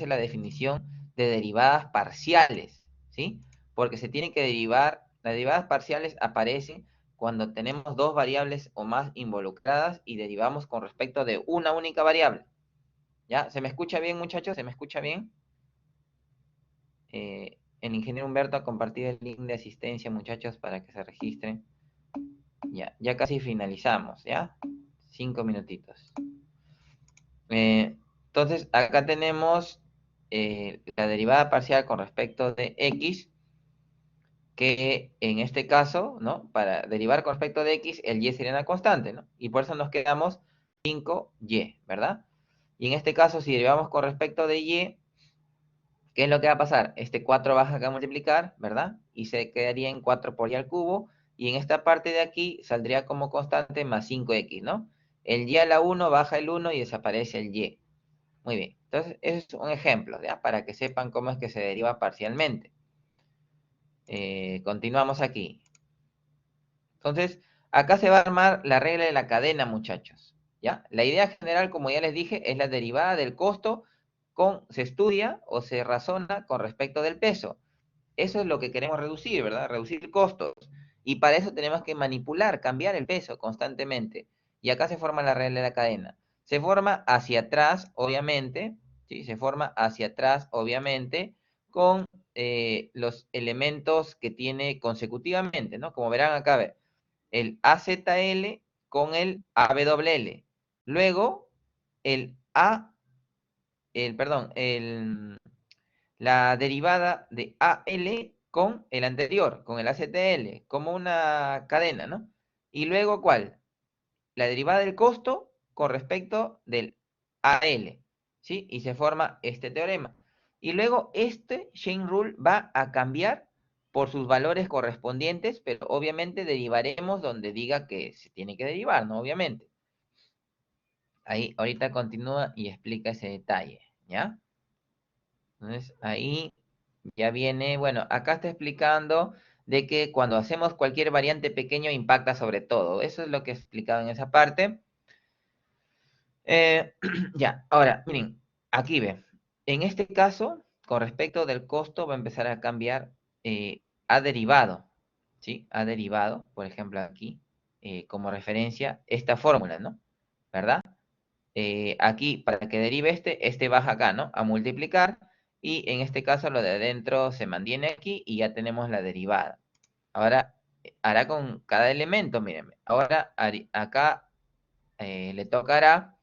la definición de derivadas parciales, ¿sí? Porque se tiene que derivar, las derivadas parciales aparecen cuando tenemos dos variables o más involucradas y derivamos con respecto de una única variable. ¿Ya? ¿Se me escucha bien, muchachos? ¿Se me escucha bien? El ingeniero Humberto ha compartido el link de asistencia, muchachos, para que se registren. Ya casi finalizamos, ¿ya? 5 minutitos. Entonces, acá tenemos la derivada parcial con respecto de x, que en este caso, ¿no? Para derivar con respecto de x, el y sería una constante, ¿no? Y por eso nos quedamos 5y, ¿verdad? Y en este caso, si derivamos con respecto de y, ¿qué es lo que va a pasar? Este 4 baja acá a multiplicar, ¿verdad? Y se quedaría en 4 por y al cubo. Y en esta parte de aquí saldría como constante más 5x, ¿no? El y a la 1 baja el 1 y desaparece el y. Muy bien. Entonces, ese es un ejemplo, ¿ya? Para que sepan cómo es que se deriva parcialmente. Continuamos aquí. Entonces, acá se va a armar la regla de la cadena, muchachos, ¿ya? La idea general, como ya les dije, es la derivada del costo se estudia o se razona con respecto del peso. Eso es lo que queremos reducir, ¿verdad? Reducir costos. Y para eso tenemos que manipular, cambiar el peso constantemente. Y acá se forma la regla de la cadena. Se forma hacia atrás, obviamente, ¿sí? Se forma hacia atrás, obviamente, con los elementos que tiene consecutivamente, ¿no? Como verán acá, a ver, el AZL con el AWL. Luego, el A, perdón, la derivada de AL con el anterior, con el AZL, como una cadena, ¿no? Y luego, ¿cuál? La derivada del costo con respecto del AL, ¿sí? Y se forma este teorema. Y luego este chain rule va a cambiar por sus valores correspondientes, pero obviamente derivaremos donde diga que se tiene que derivar, ¿no? Obviamente. Ahí, ahorita continúa y explica ese detalle, ¿ya? Entonces, ahí ya viene, bueno, acá está explicando de que cuando hacemos cualquier variante pequeño impacta sobre todo. Eso es lo que he explicado en esa parte. Ya, ahora, miren, aquí ve. En este caso, con respecto del costo, va a empezar a cambiar a derivado, ¿sí? A derivado, por ejemplo, aquí, como referencia, esta fórmula, ¿no? ¿verdad? Aquí, para que derive este baja acá, ¿no? A multiplicar, y en este caso lo de adentro se mantiene aquí y ya tenemos la derivada. Ahora, hará con cada elemento, mírenme. Ahora, acá le tocará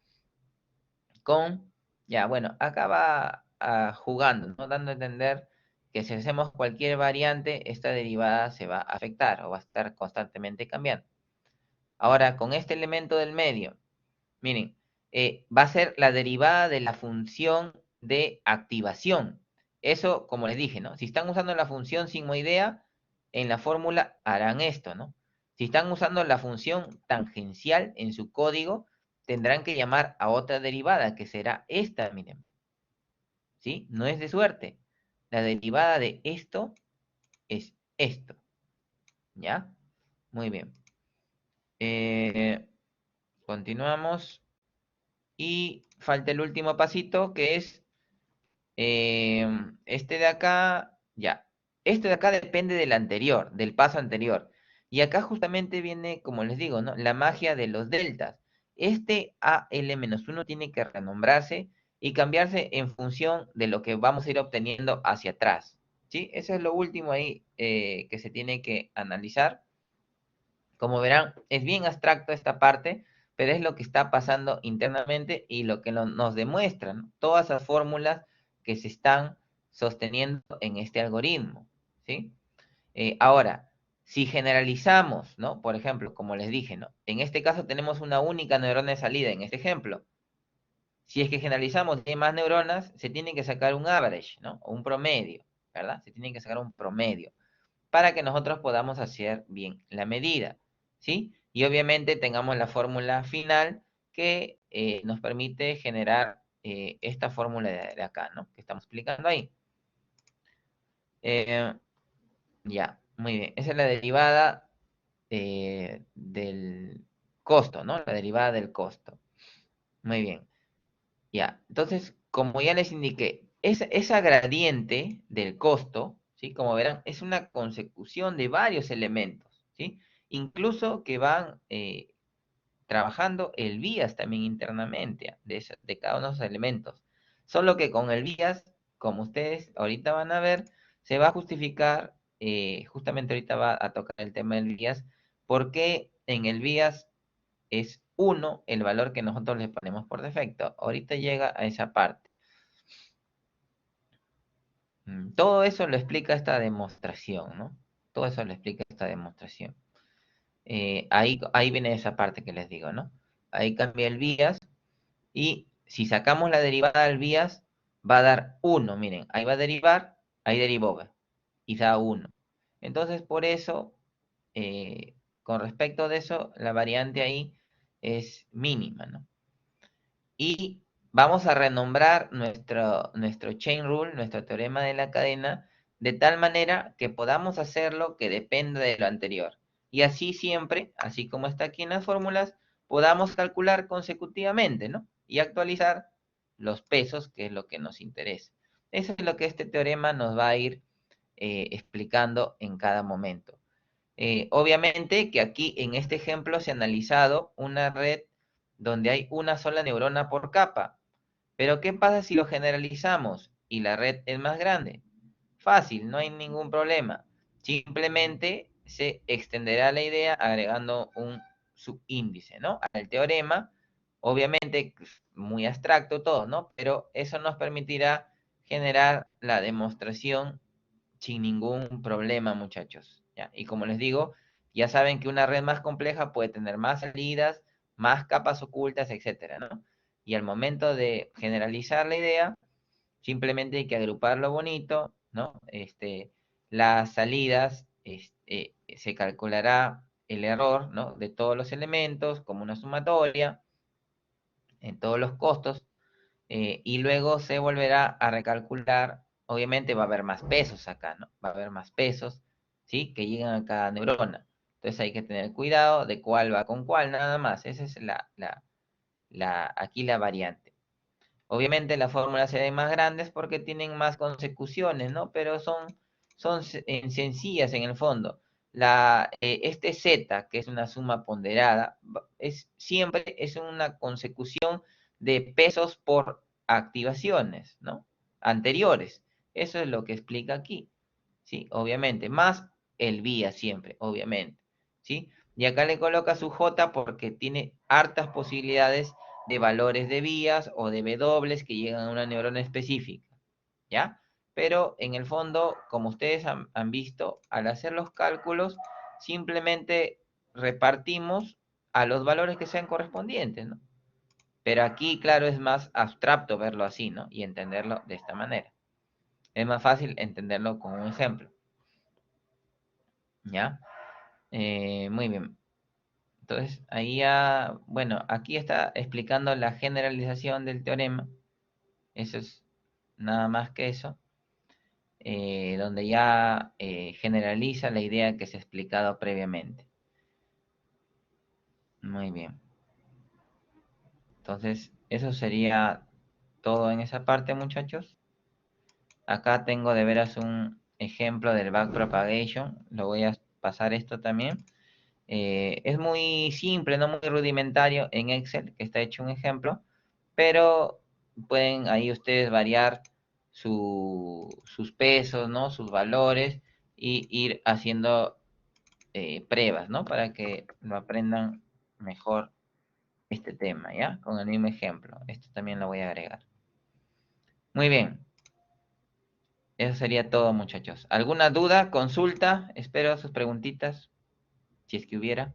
con, ya, bueno, acá va jugando, ¿no? Dando a entender que si hacemos cualquier variante, esta derivada se va a afectar o va a estar constantemente cambiando. Ahora, con este elemento del medio, miren, va a ser la derivada de la función de activación. Eso, como les dije, ¿no? Si están usando la función sigmoidea, en la fórmula harán esto, ¿no? Si están usando la función tangencial en su código, tendrán que llamar a otra derivada, que será esta, miren. ¿Sí? No es de suerte. La derivada de esto es esto. ¿Ya? Muy bien. Continuamos. Y falta el último pasito, que es este de acá, ya. Este de acá depende del anterior, del paso anterior. Y acá justamente viene, como les digo, ¿no? La magia de los deltas. Este AL-1 tiene que renombrarse y cambiarse en función de lo que vamos a ir obteniendo hacia atrás. ¿Sí? Eso es lo último ahí que se tiene que analizar. Como verán, es bien abstracto esta parte, pero es lo que está pasando internamente y lo que nos demuestran, ¿no? Todas esas fórmulas que se están sosteniendo en este algoritmo, ¿sí? Ahora, si generalizamos, ¿no? Por ejemplo, como les dije, ¿no? En este caso tenemos una única neurona de salida, en este ejemplo. Si es que generalizamos y hay más neuronas, se tiene que sacar un average, ¿no? O un promedio, ¿verdad? Se tiene que sacar un promedio para que nosotros podamos hacer bien la medida, ¿sí? Y obviamente tengamos la fórmula final que nos permite generar esta fórmula de acá, ¿no? Que estamos explicando ahí. Eh, ya, muy bien. Esa es la derivada del costo, ¿no? La derivada del costo. Muy bien. Ya, entonces, como ya les indiqué, esa gradiente del costo, ¿sí? Como verán, es una consecución de varios elementos, ¿sí? Incluso que van trabajando el BIAS también internamente de cada uno de esos elementos. Solo que con el BIAS, como ustedes ahorita van a ver, se va a justificar, justamente ahorita va a tocar el tema del BIAS, porque en el BIAS es 1 el valor que nosotros le ponemos por defecto. Ahorita llega a esa parte. Todo eso lo explica esta demostración, ¿no? Todo eso lo explica esta demostración. Ahí viene esa parte que les digo, ¿no? Ahí cambia el vías y si sacamos la derivada del vías va a dar 1, miren, ahí va a derivar, ahí derivó, ¿ve? Y da 1. Entonces, por eso, con respecto de eso, la variante ahí es mínima, ¿no? Y vamos a renombrar nuestro chain rule, nuestro teorema de la cadena, de tal manera que podamos hacerlo que dependa de lo anterior. Y así siempre, así como está aquí en las fórmulas, podamos calcular consecutivamente, ¿no? Y actualizar los pesos, que es lo que nos interesa. Eso es lo que este teorema nos va a ir explicando en cada momento. Obviamente que aquí en este ejemplo se ha analizado una red donde hay una sola neurona por capa. Pero ¿qué pasa si lo generalizamos y la red es más grande? Fácil, no hay ningún problema. Simplemente se extenderá la idea agregando un subíndice, ¿no? Al teorema, obviamente muy abstracto todo, ¿no? Pero eso nos permitirá generar la demostración sin ningún problema, muchachos. ¿Ya? Y como les digo, ya saben que una red más compleja puede tener más salidas, más capas ocultas, etcétera, ¿no? Y al momento de generalizar la idea, simplemente hay que agruparlo bonito, ¿no? Las salidas, se calculará el error, ¿no? De todos los elementos como una sumatoria en todos los costos, y luego se volverá a recalcular, obviamente va a haber más pesos acá, ¿no? Va a haber más pesos, ¿sí? Que llegan a cada neurona. Entonces hay que tener cuidado de cuál va con cuál, nada más. Esa es aquí la variante. Obviamente las fórmulas se ven más grandes porque tienen más consecuciones, ¿no? Pero son sencillas en el fondo. este Z, que es una suma ponderada, siempre es una consecución de pesos por activaciones, ¿no? Anteriores. Eso es lo que explica aquí, ¿sí? Obviamente, más el vía siempre, obviamente, ¿sí? Y acá le coloca su J porque tiene hartas posibilidades de valores de vías o de W que llegan a una neurona específica, ¿ya? Pero en el fondo, como ustedes han visto, al hacer los cálculos, simplemente repartimos a los valores que sean correspondientes, ¿no? Pero aquí, claro, es más abstracto verlo así, ¿no? Y entenderlo de esta manera. Es más fácil entenderlo con un ejemplo, ¿ya? Muy bien. Entonces, ahí ya, bueno, aquí está explicando la generalización del teorema. Eso es nada más que eso. Donde ya generaliza la idea que se ha explicado previamente. Muy bien. Entonces, eso sería todo en esa parte, muchachos. Acá tengo de veras un ejemplo del backpropagation. Lo voy a pasar esto también. Es muy simple, no muy rudimentario en Excel, que está hecho un ejemplo, pero pueden ahí ustedes variar sus pesos, ¿no? Sus valores y ir haciendo pruebas, ¿no? Para que lo aprendan mejor este tema, ¿ya? Con el mismo ejemplo. Esto también lo voy a agregar. Muy bien. Eso sería todo, muchachos. ¿Alguna duda, consulta? Espero sus preguntitas, si es que hubiera.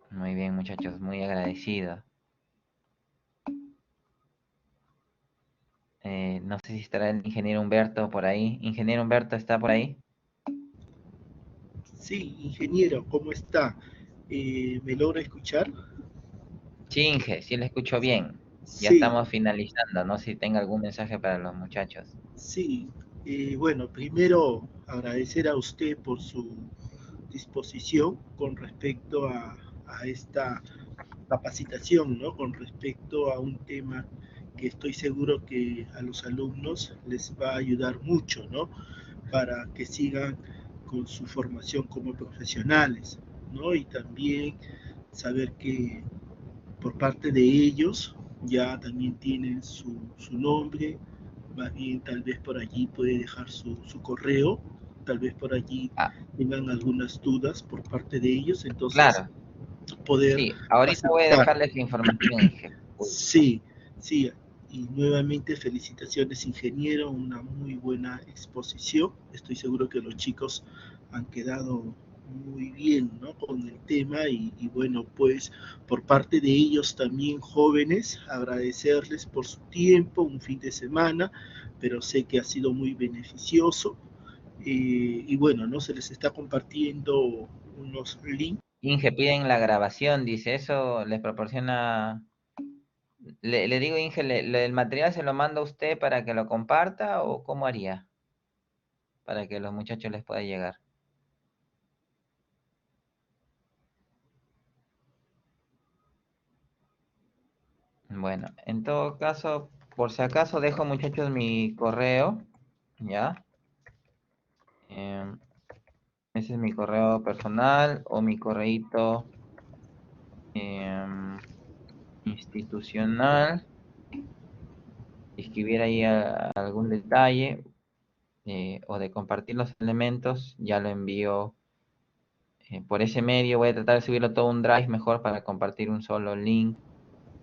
Muy bien, muchachos, muy agradecido. No sé si estará el ingeniero Humberto por ahí. ¿Ingeniero Humberto está por ahí? Sí, ingeniero, ¿cómo está? ¿Me logra escuchar? Sí, Inge, sí le escucho bien. Ya Sí, estamos finalizando, no sé si tenga algún mensaje para los muchachos. sí. Bueno, primero agradecer a usted por su disposición con respecto a esta capacitación, ¿no? Con respecto a un tema que estoy seguro que a los alumnos les va a ayudar mucho, ¿no? Para que sigan con su formación como profesionales, ¿no? Y también saber que por parte de ellos ya también tienen su nombre, más bien tal vez por allí puede dejar su correo, tal vez por allí Ah, tengan algunas dudas por parte de ellos, entonces claro, poder sí. Ahorita voy a facilitar. dejarles información, Inge. Uy, Sí, sí, y nuevamente felicitaciones, ingeniero, una muy buena exposición. Estoy seguro que los chicos han quedado muy bien, ¿no? Con el tema y bueno, pues por parte de ellos también jóvenes, agradecerles por su tiempo, un fin de semana, pero sé que ha sido muy beneficioso. Y bueno, ¿no? Se les está compartiendo unos links. Inge, piden la grabación, dice, ¿eso les proporciona? Le digo, Inge, ¿el material se lo manda a usted para que lo comparta o cómo haría? Para que los muchachos les pueda llegar. Bueno, en todo caso, por si acaso dejo, muchachos, mi correo, ¿ya? Em, Ese es mi correo personal o mi correíto em, institucional. Si escribiera ahí algún detalle o de compartir los elementos, ya lo envío por ese medio. Voy a tratar de subirlo todo a un drive mejor para compartir un solo link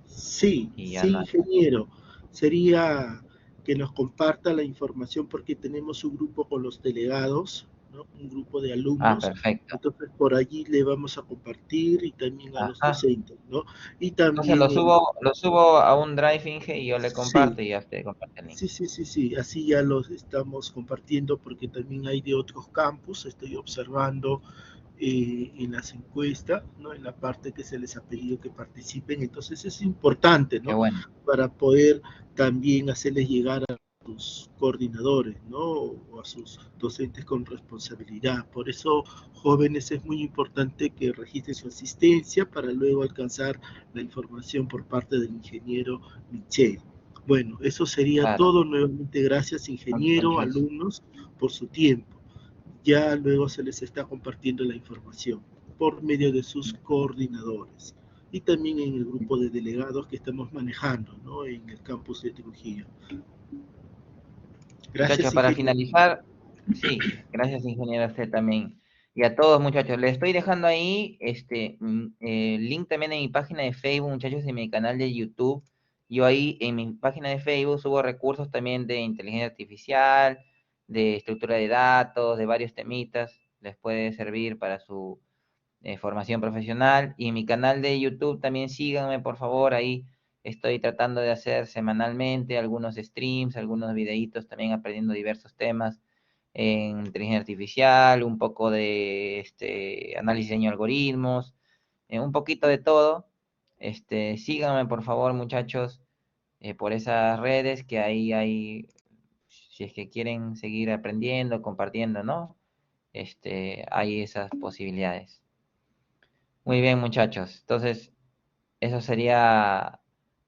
Sí, y ya sí, no. ingeniero. Sería que nos comparta la información porque tenemos un grupo con los delegados, ¿no? Un grupo de Ah, alumnos. perfecto. Entonces por allí le vamos a compartir y también a los Ajá. docentes, ¿no? Y Entonces también lo subo a un drive, Inge, y yo le sí, comparto y ya usted comparte el link. sí, sí, sí, sí, así ya los estamos compartiendo porque también hay de otros campus, estoy observando en las encuestas, ¿no? En la parte que se les ha pedido que participen. Entonces es importante, Qué ¿no? bueno. Para poder también hacerles llegar sus coordinadores, ¿no? O a sus docentes con responsabilidad. Por eso, jóvenes, es muy importante que registren su asistencia para luego alcanzar la información por parte del ingeniero Michel. Bueno, eso sería Claro, todo. Nuevamente, gracias, ingeniero, muchos. alumnos, por su tiempo. Ya luego se les está compartiendo la información por medio de sus coordinadores y también en el grupo de delegados que estamos manejando, ¿no? En el campus de Trujillo. Muchachos, Gracias, para ingeniero. finalizar, sí, gracias ingeniero a usted también. Y a todos muchachos, les estoy dejando ahí link también en mi página de Facebook, muchachos, en mi canal de YouTube. Yo ahí en mi página de Facebook subo recursos también de inteligencia artificial, de estructura de datos, de varios temitas. Les puede servir para su formación profesional. Y en mi canal de YouTube también síganme, por favor, ahí estoy tratando de hacer semanalmente algunos streams, algunos videitos, también aprendiendo diversos temas en inteligencia artificial, un poco de análisis de diseño de algoritmos, un poquito de todo. Síganme, por favor, muchachos, por esas redes que ahí hay, si es que quieren seguir aprendiendo, compartiendo, ¿no? Hay esas posibilidades. Muy bien, muchachos. Entonces, eso sería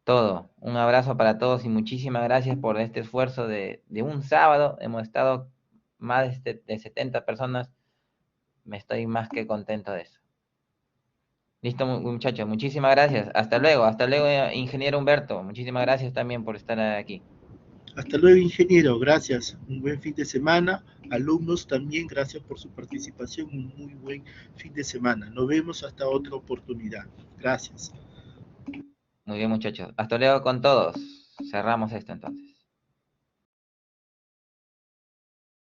todo. Un abrazo para todos y muchísimas gracias por este esfuerzo de un sábado. Hemos estado más de 70 personas. Me estoy más que contento de eso. Listo, muchachos. Muchísimas gracias. Hasta luego, ingeniero Humberto. Muchísimas gracias también por estar aquí. Hasta luego, ingeniero. Gracias. Un buen fin de semana. Alumnos también, gracias por su participación. Un muy buen fin de semana. Nos vemos hasta otra oportunidad. Gracias. Muy bien, muchachos. Hasta luego con todos. Cerramos esto entonces.